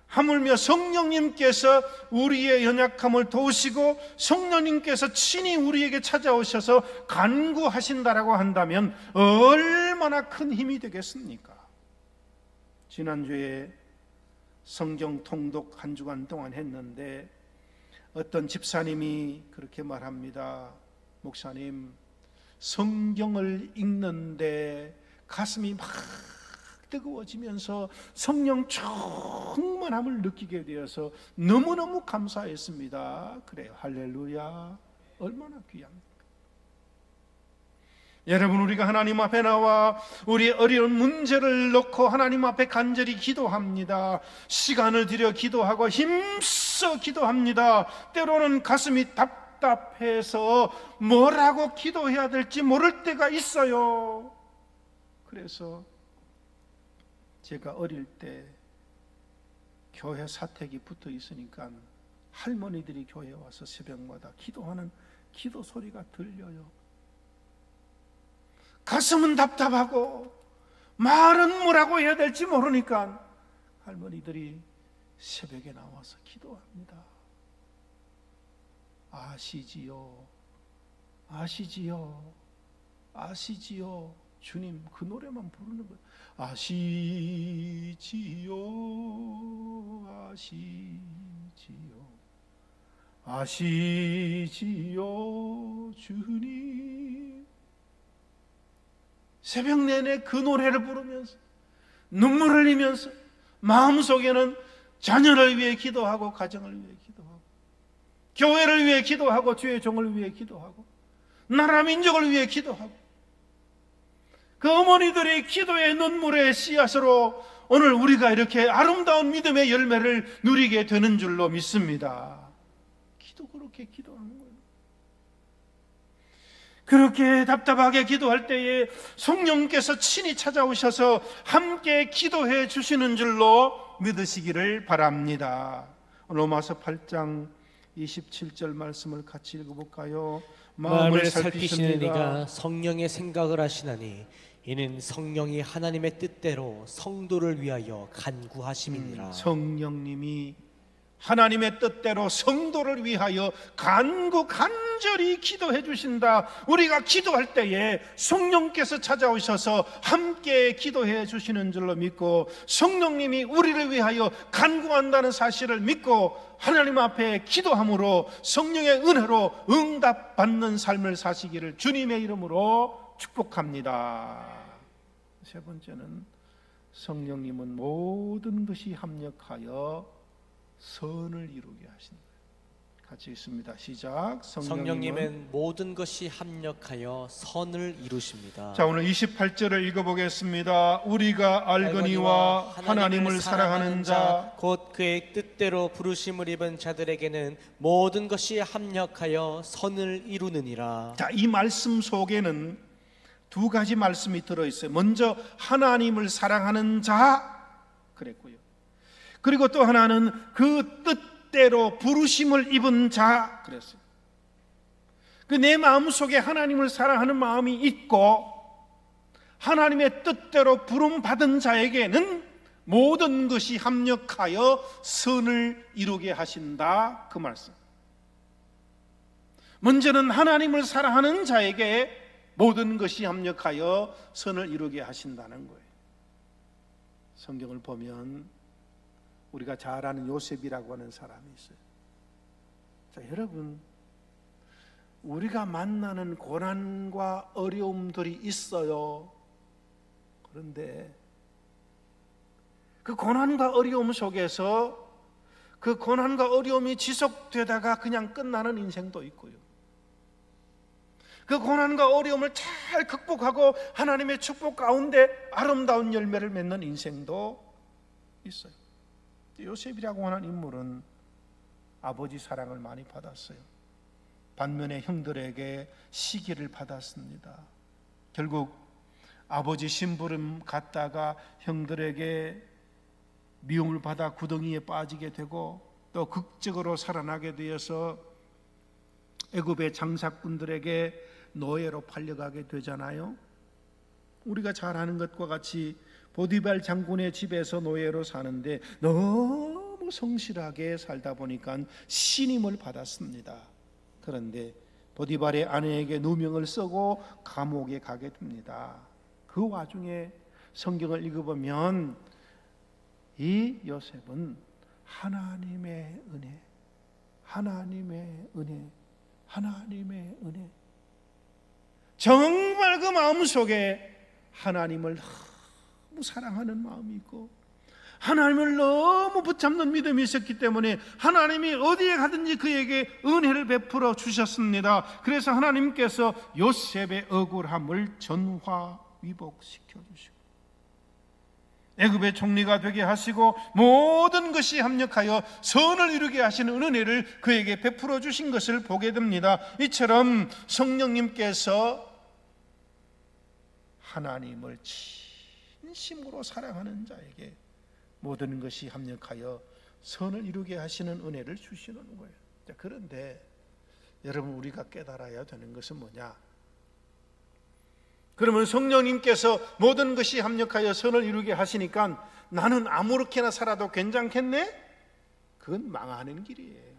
하물며 성령님께서 우리의 연약함을 도우시고 성령님께서 친히 우리에게 찾아오셔서 간구하신다라고 한다면 얼마나 큰 힘이 되겠습니까? 지난주에 성경 통독 한 주간 동안 했는데 어떤 집사님이 그렇게 말합니다. 목사님, 성경을 읽는데 가슴이 막 뜨거워지면서 성령 충만함을 느끼게 되어서 너무너무 감사했습니다. 그래요. 할렐루야. 얼마나 귀합니까? 여러분, 우리가 하나님 앞에 나와 우리의 어려운 문제를 놓고 하나님 앞에 간절히 기도합니다. 시간을 들여 기도하고 힘써 기도합니다. 때로는 가슴이 답답해서 뭐라고 기도해야 될지 모를 때가 있어요. 그래서 제가 어릴 때 교회 사택이 붙어 있으니까 할머니들이 교회에 와서 새벽마다 기도하는 기도 소리가 들려요. 가슴은 답답하고 말은 뭐라고 해야 될지 모르니까 할머니들이 새벽에 나와서 기도합니다. 아시지요, 아시지요, 아시지요. 주님, 그 노래만 부르는 거예요. 아시지요, 아시지요, 아시지요, 주님. 새벽 내내 그 노래를 부르면서 눈물을 흘리면서 마음속에는 자녀를 위해 기도하고, 가정을 위해 기도하고, 교회를 위해 기도하고, 주의 종을 위해 기도하고, 나라 민족을 위해 기도하고, 그 어머니들의 기도의 눈물의 씨앗으로 오늘 우리가 이렇게 아름다운 믿음의 열매를 누리게 되는 줄로 믿습니다. 그렇게 기도하는 거예요. 그렇게 답답하게 기도할 때에 성령께서 친히 찾아오셔서 함께 기도해 주시는 줄로 믿으시기를 바랍니다. 로마서 8장 27절 말씀을 같이 읽어볼까요? 마음을 살피시는 이가 성령의 생각을 하시나니 이는 성령이 하나님의 뜻대로 성도를 위하여 간구하심이니라. 성령님이 하나님의 뜻대로 성도를 위하여 간절히 기도해 주신다. 우리가 기도할 때에 성령께서 찾아오셔서 함께 기도해 주시는 줄로 믿고, 성령님이 우리를 위하여 간구한다는 사실을 믿고 하나님 앞에 기도함으로 성령의 은혜로 응답받는 삶을 사시기를 주님의 이름으로 축복합니다. 세 번째는 성령님은 모든 것이 합력하여 선을 이루게 하신다. 같이 읽습니다. 시작. 성령님은 모든 것이 합력하여 선을 이루십니다. 자, 오늘 28절을 읽어보겠습니다. 우리가 알거니와 하나님을 사랑하는 자 곧 그의 뜻대로 부르심을 입은 자들에게는 모든 것이 합력하여 선을 이루느니라. 자, 이 말씀 속에는 두 가지 말씀이 들어있어요. 먼저 하나님을 사랑하는 자 그랬고요. 그리고 또 하나는 그 뜻대로 부르심을 입은 자 그랬어요. 그 내 마음속에 하나님을 사랑하는 마음이 있고 하나님의 뜻대로 부름 받은 자에게는 모든 것이 합력하여 선을 이루게 하신다, 그 말씀. 먼저는 하나님을 사랑하는 자에게 모든 것이 합력하여 선을 이루게 하신다는 거예요. 성경을 보면 우리가 잘 아는 요셉이라고 하는 사람이 있어요. 자, 여러분, 우리가 만나는 고난과 어려움들이 있어요. 그런데 그 고난과 어려움 속에서 그 고난과 어려움이 지속되다가 그냥 끝나는 인생도 있고요. 그 고난과 어려움을 잘 극복하고 하나님의 축복 가운데 아름다운 열매를 맺는 인생도 있어요. 요셉이라고 하는 인물은 아버지 사랑을 많이 받았어요. 반면에 형들에게 시기를 받았습니다. 결국 아버지 심부름 갔다가 형들에게 미움을 받아 구덩이에 빠지게 되고 또 극적으로 살아나게 되어서 애굽의 장사꾼들에게 노예로 팔려가게 되잖아요. 우리가 잘 아는 것과 같이 보디발 장군의 집에서 노예로 사는데 너무 성실하게 살다 보니까 신임을 받았습니다. 그런데 보디발의 아내에게 누명을 쓰고 감옥에 가게 됩니다. 그 와중에 성경을 읽어보면 이 요셉은 하나님의 은혜, 하나님의 은혜, 하나님의 은혜, 정말 그 마음속에 하나님을 너무 사랑하는 마음이 있고 하나님을 너무 붙잡는 믿음이 있었기 때문에 하나님이 어디에 가든지 그에게 은혜를 베풀어 주셨습니다. 그래서 하나님께서 요셉의 억울함을 전화위복시켜 주시고 애굽의 총리가 되게 하시고 모든 것이 합력하여 선을 이루게 하시는 은혜를 그에게 베풀어 주신 것을 보게 됩니다. 이처럼 성령님께서 하나님을 진심으로 사랑하는 자에게 모든 것이 합력하여 선을 이루게 하시는 은혜를 주시는 거예요. 자, 그런데 여러분, 우리가 깨달아야 되는 것은 뭐냐? 그러면 성령님께서 모든 것이 합력하여 선을 이루게 하시니까 나는 아무렇게나 살아도 괜찮겠네? 그건 망하는 길이에요.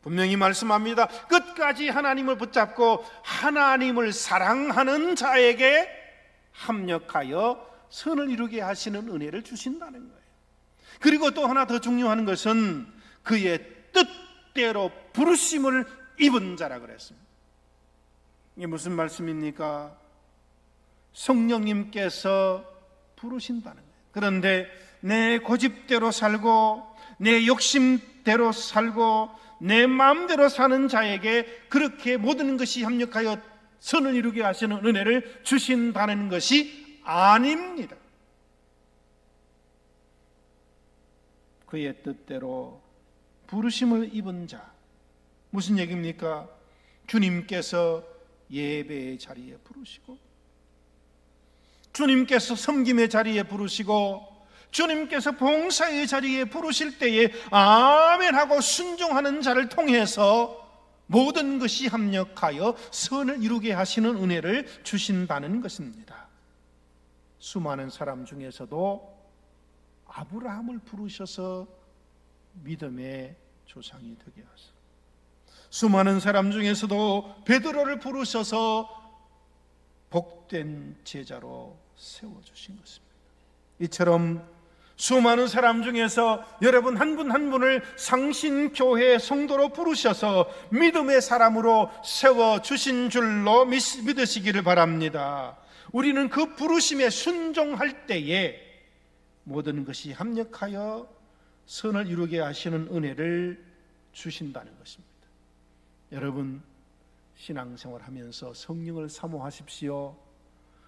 분명히 말씀합니다. 끝까지 하나님을 붙잡고 하나님을 사랑하는 자에게 합력하여 선을 이루게 하시는 은혜를 주신다는 거예요. 그리고 또 하나 더 중요한 것은 그의 뜻대로 부르심을 입은 자라 그랬습니다. 이게 무슨 말씀입니까? 성령님께서 부르신다는 거예요. 그런데 내 고집대로 살고 내 욕심대로 살고 내 마음대로 사는 자에게 그렇게 모든 것이 합력하여 선을 이루게 하시는 은혜를 주신다는 것이 아닙니다. 그의 뜻대로 부르심을 입은 자, 무슨 얘기입니까? 주님께서 예배의 자리에 부르시고 주님께서 섬김의 자리에 부르시고 주님께서 봉사의 자리에 부르실 때에 아멘하고 순종하는 자를 통해서 모든 것이 합력하여 선을 이루게 하시는 은혜를 주신다는 것입니다. 수많은 사람 중에서도 아브라함을 부르셔서 믿음의 조상이 되게 하소서. 수많은 사람 중에서도 베드로를 부르셔서 복된 제자로 세워주신 것입니다. 이처럼 수많은 사람 중에서 여러분 한 분 한 분을 상신교회 성도로 부르셔서 믿음의 사람으로 세워주신 줄로 믿으시기를 바랍니다. 우리는 그 부르심에 순종할 때에 모든 것이 합력하여 선을 이루게 하시는 은혜를 주신다는 것입니다. 여러분, 신앙생활 하면서 성령을 사모하십시오.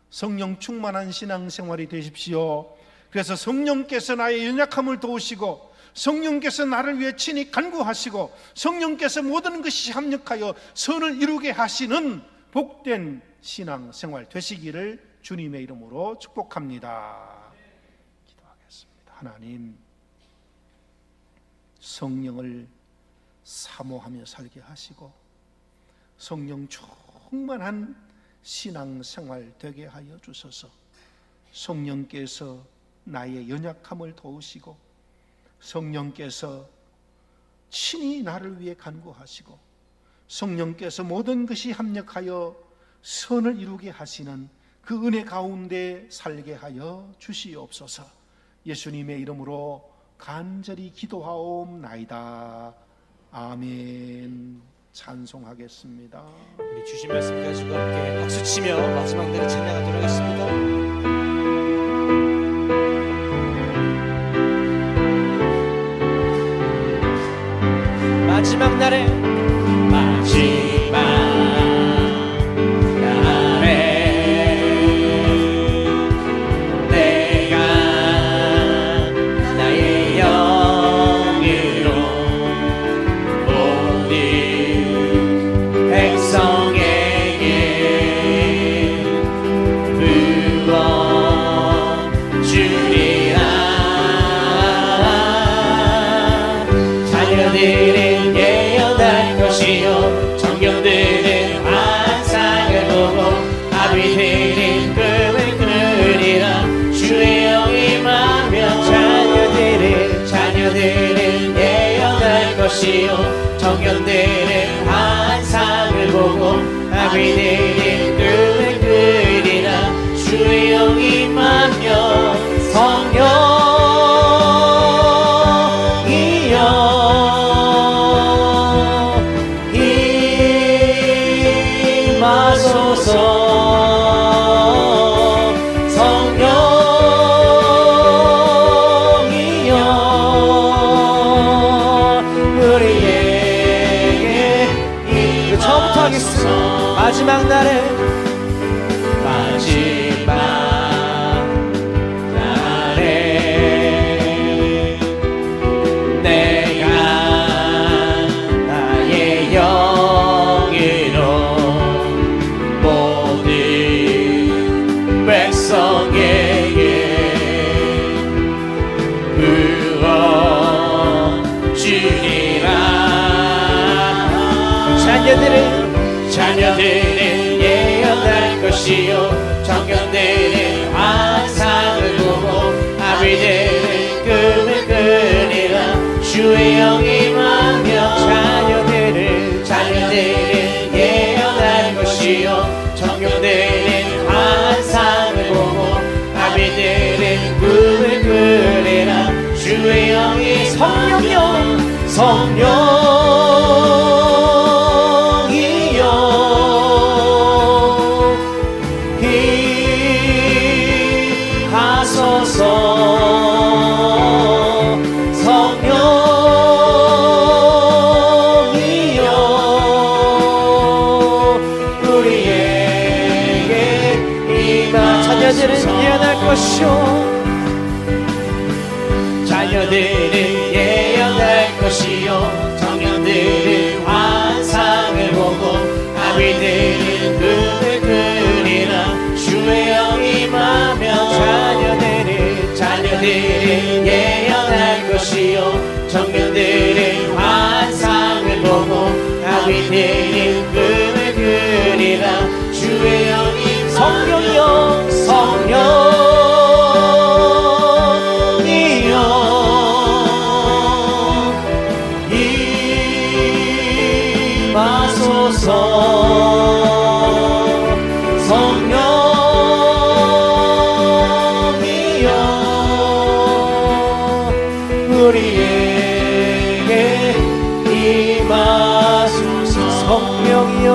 성령 충만한 신앙생활이 되십시오. 그래서 성령께서 나의 연약함을 도우시고, 성령께서 나를 위해 친히 간구하시고, 성령께서 모든 것이 합력하여 선을 이루게 하시는 복된 신앙생활 되시기를 주님의 이름으로 축복합니다. 기도하겠습니다. 하나님, 성령을 사모하며 살게 하시고 성령 충만한 신앙생활 되게 하여 주소서. 성령께서 나의 연약함을 도우시고, 성령께서 친히 나를 위해 간구하시고, 성령께서 모든 것이 합력하여 선을 이루게 하시는 그 은혜 가운데 살게 하여 주시옵소서. 예수님의 이름으로 간절히 기도하옵나이다. 아멘. 찬송하겠습니다. 우리 주신 말씀 가지고 함께 박수치며 마지막 날을 찬양하도록 하겠습니다. 마지막 날에 내가 나의 영으로 모든 백성에게 부어주리라. 자녀들은 예언할 것이요 정령들은 환상을 보고 아비들은 꿈을 꾸리라. 주의 영이 임하며 자녀들은 예언할 것이요 정령들은 환상을 보고 아비들은 꿈을 꾸리라. 주의 영이 임하며 성령이여 임하소서. 처음부터 하겠습니다. 마지막 날에 내가 나의 영으로 모든 백성에게 부어주리라. 자녀들은 예언할 것이요 정령들은 환상을 보고 아비들은 꿈을 꾸리라. 주의 영이 임하며 자녀들은 예언할 것이요 정령들은 환상을 보고 아비들은 꿈을 꾸리라. 주의 영이 성령이여 임하소서. 성령이여 우리에게 임하소서. 자녀들은 예언할 것이요 자녀들은 예언할 것이요 정령들은 환상을 보고 아비들은 꿈을 꾸리라. 주의 영이 임하며 자녀들은 예언할 것이요 정령들은 환상을 보고 아비들은 꿈을 꾸리라. 주의 영이 성령이여 임하소서. 성령이여 우리에게 임하소서. 성령이여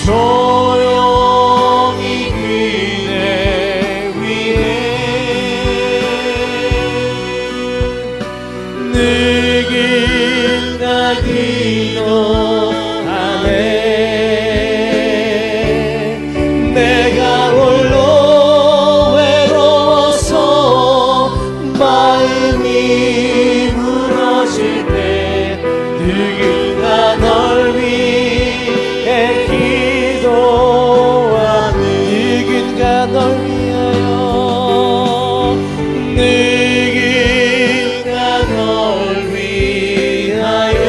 조용히 그대 위에 느낀다 기도하네. 내가 홀로 외로워서 마음이 무너질 때 누군가 널 위해 기도하네. 누군가 널 위하여 누군가 널 위하여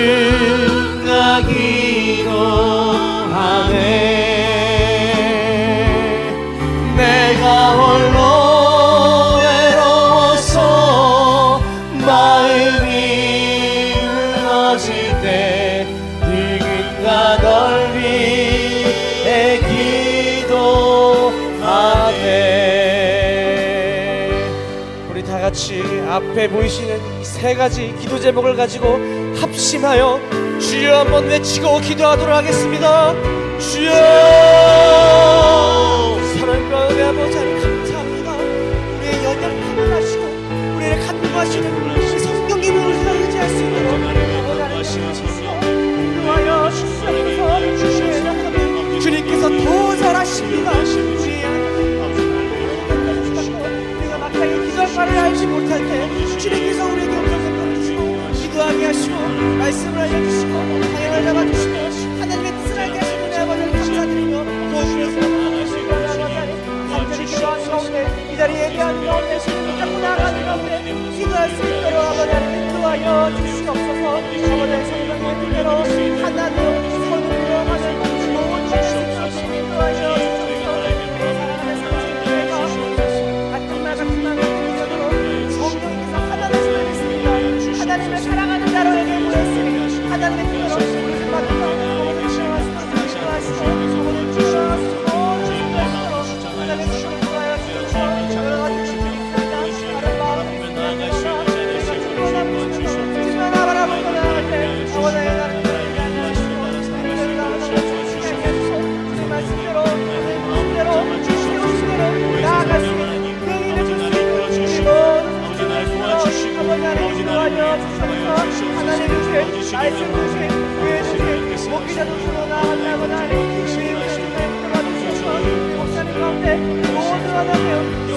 누군가 기도하네. 내가 홀로 외로워서 마음이 무너질 때 누군가 널 위해 기도하네. 우리 다 같이 앞에 보이시는 이 세 가지 기도 제목을 가지고 합심하여 주여 한번 외치고 기도하도록 하겠습니다. 주여, 사랑과 은혜 아버지 하나님 감사합니다. 우리의 연약함을 하시고 우리를 간구하시는 이 성령 기능을 의지할 수 있는 아버지 하나님 인도하여 주셔서 주님께서 더 잘하십니다. 우리가 막상에 기도할바를 알지 못할 때 주님께서 우리에게 음성을 보내주시고 기도하게 하시고 말씀을 알려주시고 방향을 잡아주시고 하나님의 뜻을 알게 하시는 내 아버지를 감사드리며 도와주셔서 간절히 기도하는 가운데 이 자리에 예배하는 가운데 자꾸 나아가는 가운데 기도할 수 있도록 아버지 하나님 인도하여 주시옵소서. 아버지 성령의 뜻대로 하나도 손을 들어가는 모든 것을 인도하여 주옵소서. 사랑하는 성령님께서 같은 말 같은 마음을 믿음으로 성령께서 하나를 소유했습니다. 하나님을 사랑하는 자로에게 모였으니 하나님의 뜻대로 우리 집 받으며 어머니 주시하시고 주시하시고 어머니 주시하시고 하나님의 뜻을 구하여 주시고 여러 가지 뜻이 있습니다. 다른 마음을 믿습니다. 내가 주님을 주시면 바라볼 거라 할 때 어머니 나를 위하여 주시고 우리를 나아가시고 주님 말씀대로 주시고 주시대로 나아갈 수 있는 그 일을 줄 수 있는 아버지 기도하여 주셔서 하나님 주신 말씀 주신 교회 주신 목기자 주시고 나아가는 아버지 하나님 주님 도와주셔서 목사님 가운데 모든 하나님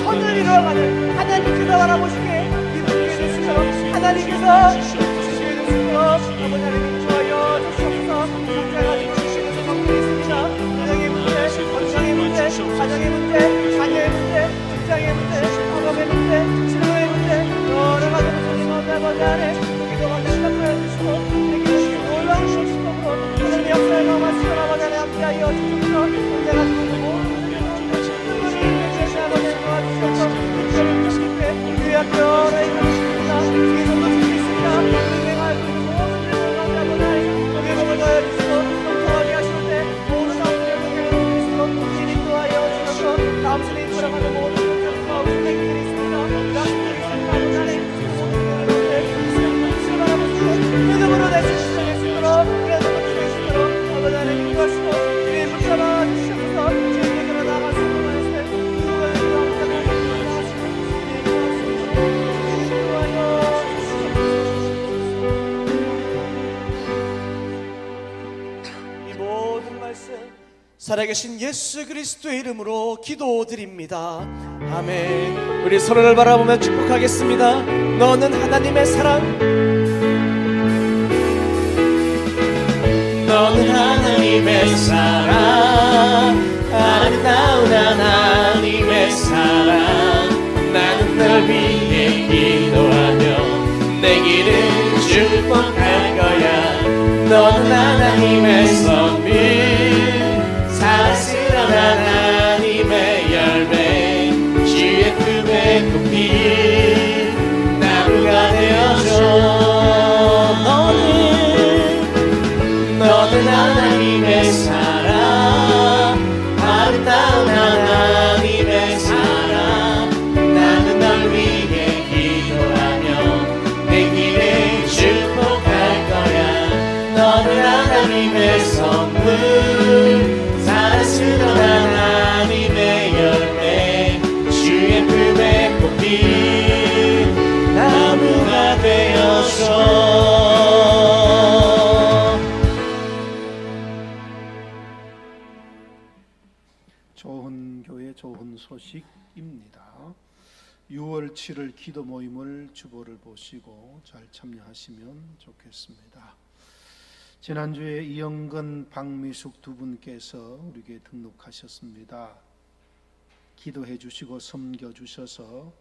선을 이루어가는 하나님 그가 바라보시기에 기쁘게 해주시고 하나님께서 주시게 해주시고 아버지 하나님 좋아요 주시옵소서 목자가지고 주시는 성공이 있습니다. 가정의 문제, 건강의 문제, 가정의 문제, 자녀의 문제, 직장의 문제, 학업의 문제, 진로의 문제 여러 가지 문제를 아버지 안에 기도가 대답하여 주시고 우리에게 놀라운 축복으로 하나님의 역사에 넘어가시고 아버지 안에 함께하여 주시옵소서. 언제가 모든 아버지 도와주셔서 특별히 주님께 유약교를 이루어주십니다. 기도도 줄수 있습니다. 은행할 수 있는 모든 일을 가운데 아버지 여기에 넘어가여 주시고 통통하게 하실 때 모든 사람들을 여기에 주시고 진인 도하여 주셔서 다음 시대에 돌아가는 모든 것들과 우리들이 있습니다. 믿음으로 내 신실하게 쓰도록 그래서 주시도록 아버지 하나님 인도하시고 주님 붙잡아 주시옵소서. 주님께로 나아갈 수 있는 말씀 누구를 감사하며 나아가시고 주님 인도하여 주시옵소서. 이 모든 말씀 살아계신 예수 그리스도의 이름으로 기도드립니다. 아멘. 우리 서로를 바라보며 축복하겠습니다. 너는 하나님의 사랑, 너는 하나님의 사랑, 아름다운 하나님의 사랑. 나는 널 위해 기도하며 내 길을 축복할 거야. 너는 하나님의 선물, 사랑스러운 하나님의 열매, 주의 품에 꽃필 나무가 되어줘. 너는 하나님의 사랑, 아름다운 하나님의 사랑. 나는 널 위해 기도하며 내 길에 축복할 하나님의 선물 살아쓰던 하나님의 열매 주의 품에 꼽힌 나무가 되어서 좋은 교회 좋은 소식입니다. 6월 7일 기도 모임을 주보를 보시고 잘 참여하시면 좋겠습니다. 지난주에 이영근, 박미숙 두 분께서 우리에게 등록하셨습니다. 기도해 주시고 섬겨 주셔서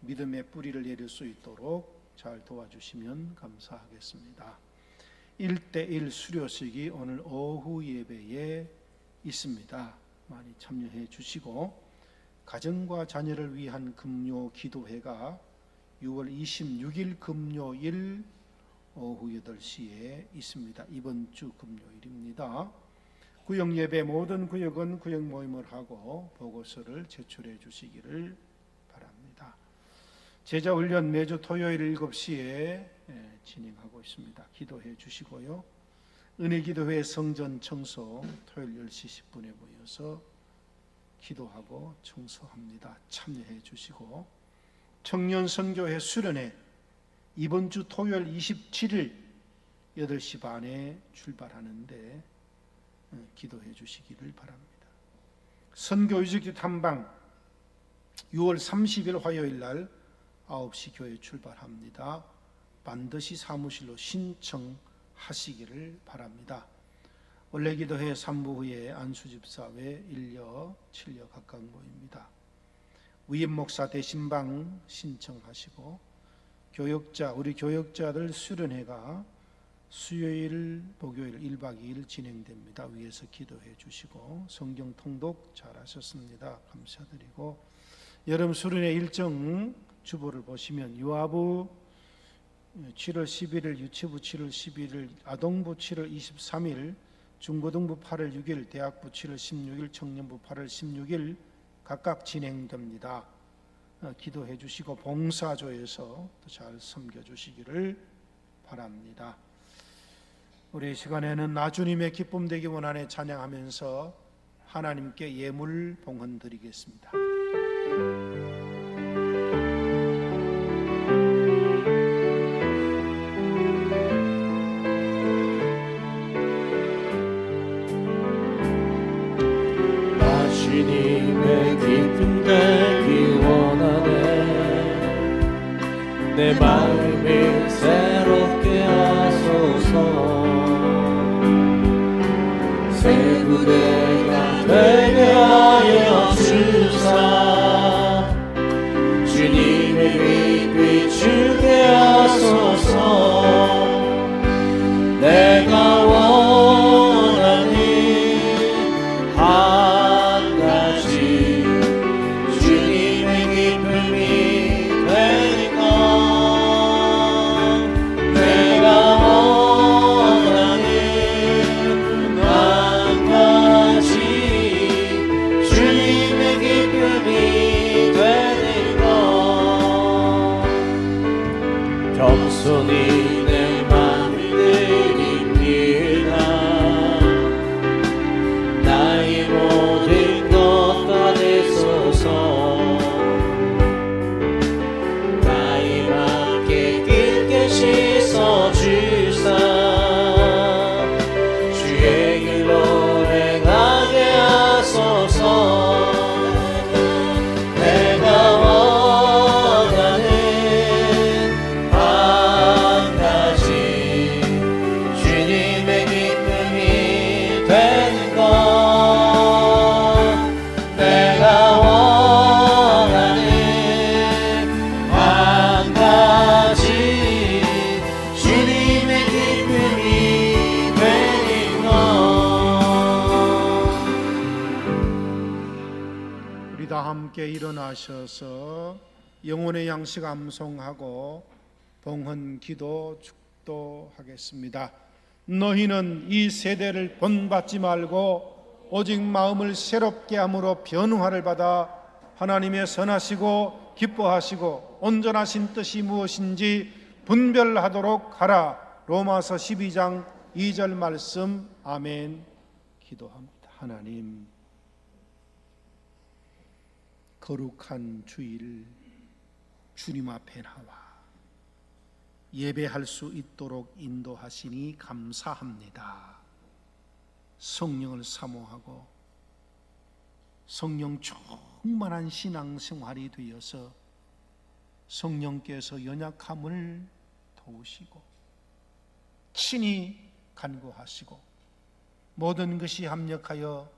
믿음의 뿌리를 내릴 수 있도록 잘 도와주시면 감사하겠습니다. 1대1 수료식이 오늘 오후 예배에 있습니다. 많이 참여해 주시고 가정과 자녀를 위한 금요 기도회가 6월 26일 금요일 오후 8시에 있습니다. 이번 주 금요일입니다. 구역 예배 모든 구역은 구역 모임을 하고 보고서를 제출해 주시기를 바랍니다. 제자 훈련 매주 토요일 7시에 진행하고 있습니다. 기도해 주시고요. 은혜기도회 성전 청소 토요일 10시 10분에 모여서 기도하고 청소합니다. 참여해 주시고 청년선교회 수련회 이번 주 토요일 27일 8시 반에 출발하는데 기도해 주시기를 바랍니다. 선교유적지 탐방 6월 30일 화요일 날 9시 교회 출발합니다. 반드시 사무실로 신청하시기를 바랍니다. 원래 기도회 3부 후에 안수집사회 1여 7여 각각 모입니다. 위임 목사 대신방 신청하시고 교역자 우리 교역자들 수련회가 수요일 목요일 1박 2일 진행됩니다. 위에서 기도해 주시고 성경 통독 잘하셨습니다. 감사드리고 여름 수련회 일정 주보를 보시면 유아부 7월 11일, 유치부 7월 11일, 아동부 7월 23일, 중고등부 8월 6일, 대학부 7월 16일, 청년부 8월 16일 각각 진행됩니다. 기도해 주시고 봉사조에서 잘 섬겨 주시기를 바랍니다. 우리 시간에는 나주님의 기쁨 되기 원한에 찬양하면서 하나님께 예물 봉헌 드리겠습니다. 주님의 기쁨 되기 원하네 내 마음을 새롭게 하소서 새 부대가 되게 하여 주사 주님의 빛 비추게 하소서 내가 원하는 한 가지 주님의 기쁨이 되는 것 내가 원하는 한 가지 주님의 기쁨이 되는 것 겸손히 내 맘을 드립니다 나의 모든 것 받으소서 나의 맘께 깊게 씻어주사 주의 길로 행하게 하소서 내가 원하는 한 가지 주님의 기쁨이 되는 것 내가 원하는 한 가지 주님의 기쁨이 되는 것 우리 다 함께 일어나셔서 영혼의 양식 암송하고 봉헌 기도 축도하겠습니다. 너희는 이 세대를 본받지 말고 오직 마음을 새롭게 함으로 변화를 받아 하나님의 선하시고 기뻐하시고 온전하신 뜻이 무엇인지 분별하도록 하라. 로마서 12장 2절 말씀 아멘. 기도합니다. 하나님, 거룩한 주일 주님 앞에 나와 예배할 수 있도록 인도하시니 감사합니다. 성령을 사모하고 성령 충만한 신앙생활이 되어서 성령께서 연약함을 도우시고 친히 간구하시고 모든 것이 합력하여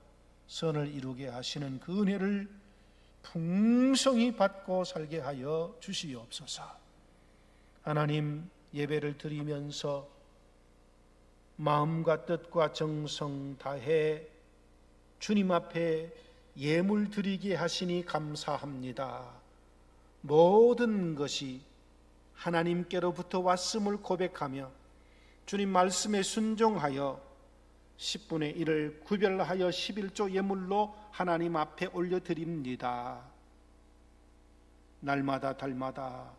선을 이루게 하시는 그 은혜를 풍성히 받고 살게 하여 주시옵소서. 하나님, 예배를 드리면서 마음과 뜻과 정성 다해 주님 앞에 예물 드리게 하시니 감사합니다. 모든 것이 하나님께로부터 왔음을 고백하며 주님 말씀에 순종하여 10분의 1을 구별하여 11조 예물로 하나님 앞에 올려드립니다. 날마다 달마다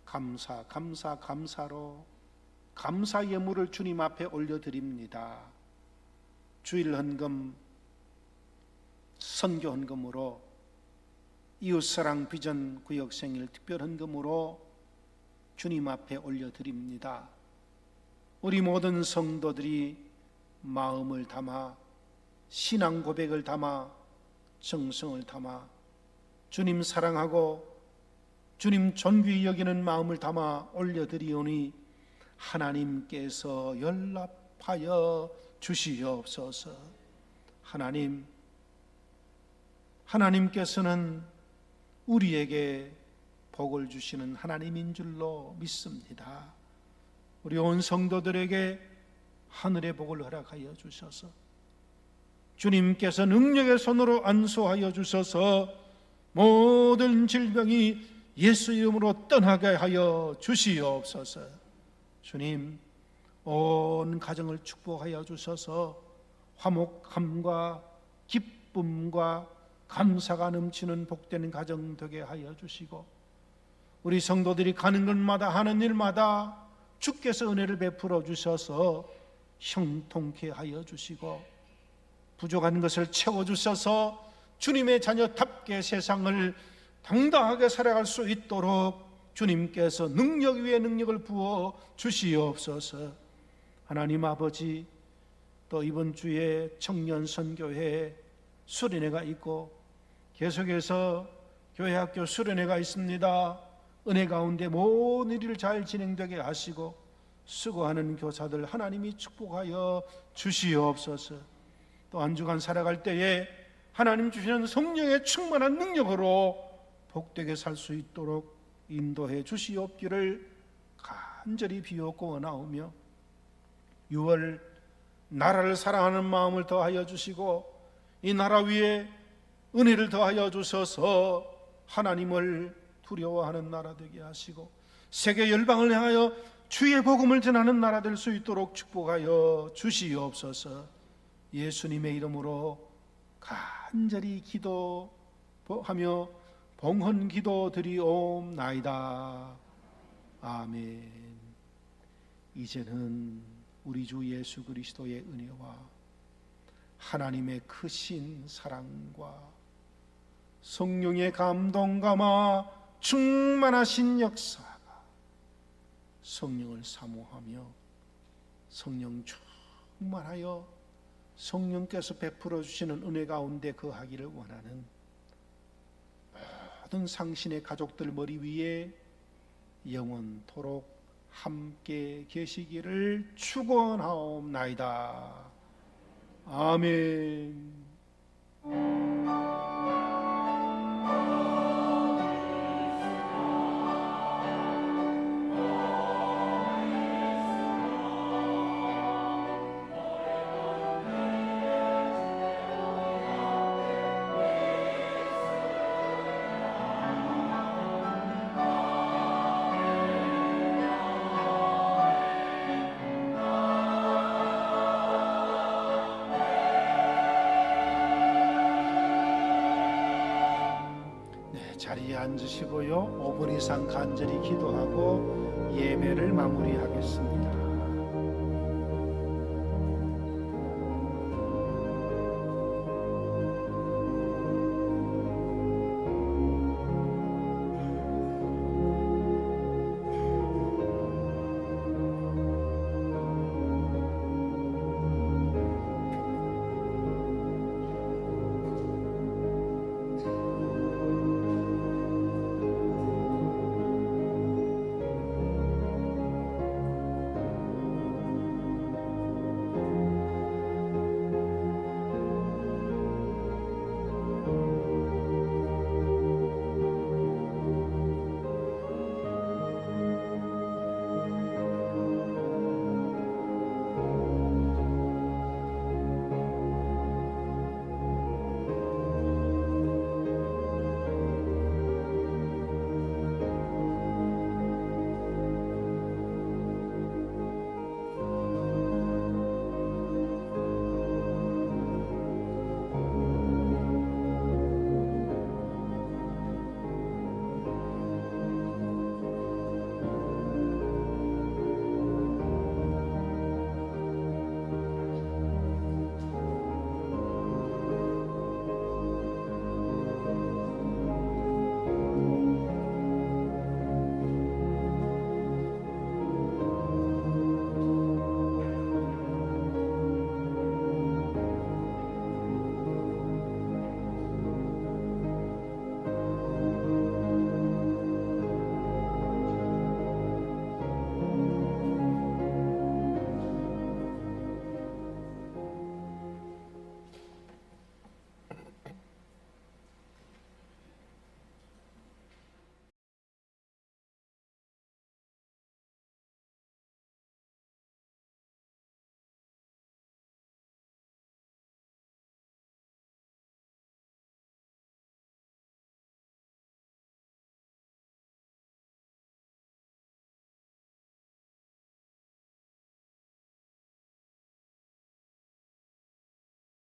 감사로 감사 예물을 주님 앞에 올려드립니다. 주일 헌금, 선교 헌금으로, 이웃사랑 비전 구역생일 특별 헌금으로 주님 앞에 올려드립니다. 우리 모든 성도들이 마음을 담아 신앙 고백을 담아 정성을 담아 주님 사랑하고 주님 존귀히 여기는 마음을 담아 올려드리오니 하나님께서 연락하여 주시옵소서. 하나님께서는 우리에게 복을 주시는 하나님인 줄로 믿습니다. 우리 온 성도들에게 하늘의 복을 허락하여 주셔서 주님께서 능력의 손으로 안수하여 주셔서 모든 질병이 예수 이름으로 떠나게 하여 주시옵소서. 주님, 온 가정을 축복하여 주셔서 화목함과 기쁨과 감사가 넘치는 복된 가정 되게 하여 주시고 우리 성도들이 가는 곳마다 하는 일마다 주께서 은혜를 베풀어 주셔서 형통케 하여 주시고 부족한 것을 채워주셔서 주님의 자녀답게 세상을 당당하게 살아갈 수 있도록 주님께서 능력 위에 능력을 부어 주시옵소서. 하나님 아버지, 또 이번 주에 청년 선교회 수련회가 있고 계속해서 교회학교 수련회가 있습니다. 은혜 가운데 모든 일을 잘 진행되게 하시고 수고하는 교사들 하나님이 축복하여 주시옵소서. 또 한 주간 살아갈 때에 하나님 주시는 성령의 충만한 능력으로 복되게 살 수 있도록 인도해 주시옵기를 간절히 비옵고 원하오며 6월 나라를 사랑하는 마음을 더하여 주시고 이 나라 위에 은혜를 더하여 주셔서 하나님을 두려워하는 나라 되게 하시고 세계 열방을 향하여 주의 복음을 전하는 나라 될 수 있도록 축복하여 주시옵소서. 예수님의 이름으로 간절히 기도하며 봉헌 기도 드리옵나이다. 아멘. 이제는 우리 주 예수 그리스도의 은혜와 하나님의 크신 사랑과 성령의 감동감화 충만하신 역사가 성령을 사모하며 성령 충만하여 성령께서 베풀어 주시는 은혜 가운데 거하기를 원하는 모든 상신의 가족들 머리 위에 영원토록 함께 계시기를 축원하옵나이다. 아멘. 자리에 앉으시고요. 5분 이상 간절히 기도하고 예배를 마무리하겠습니다.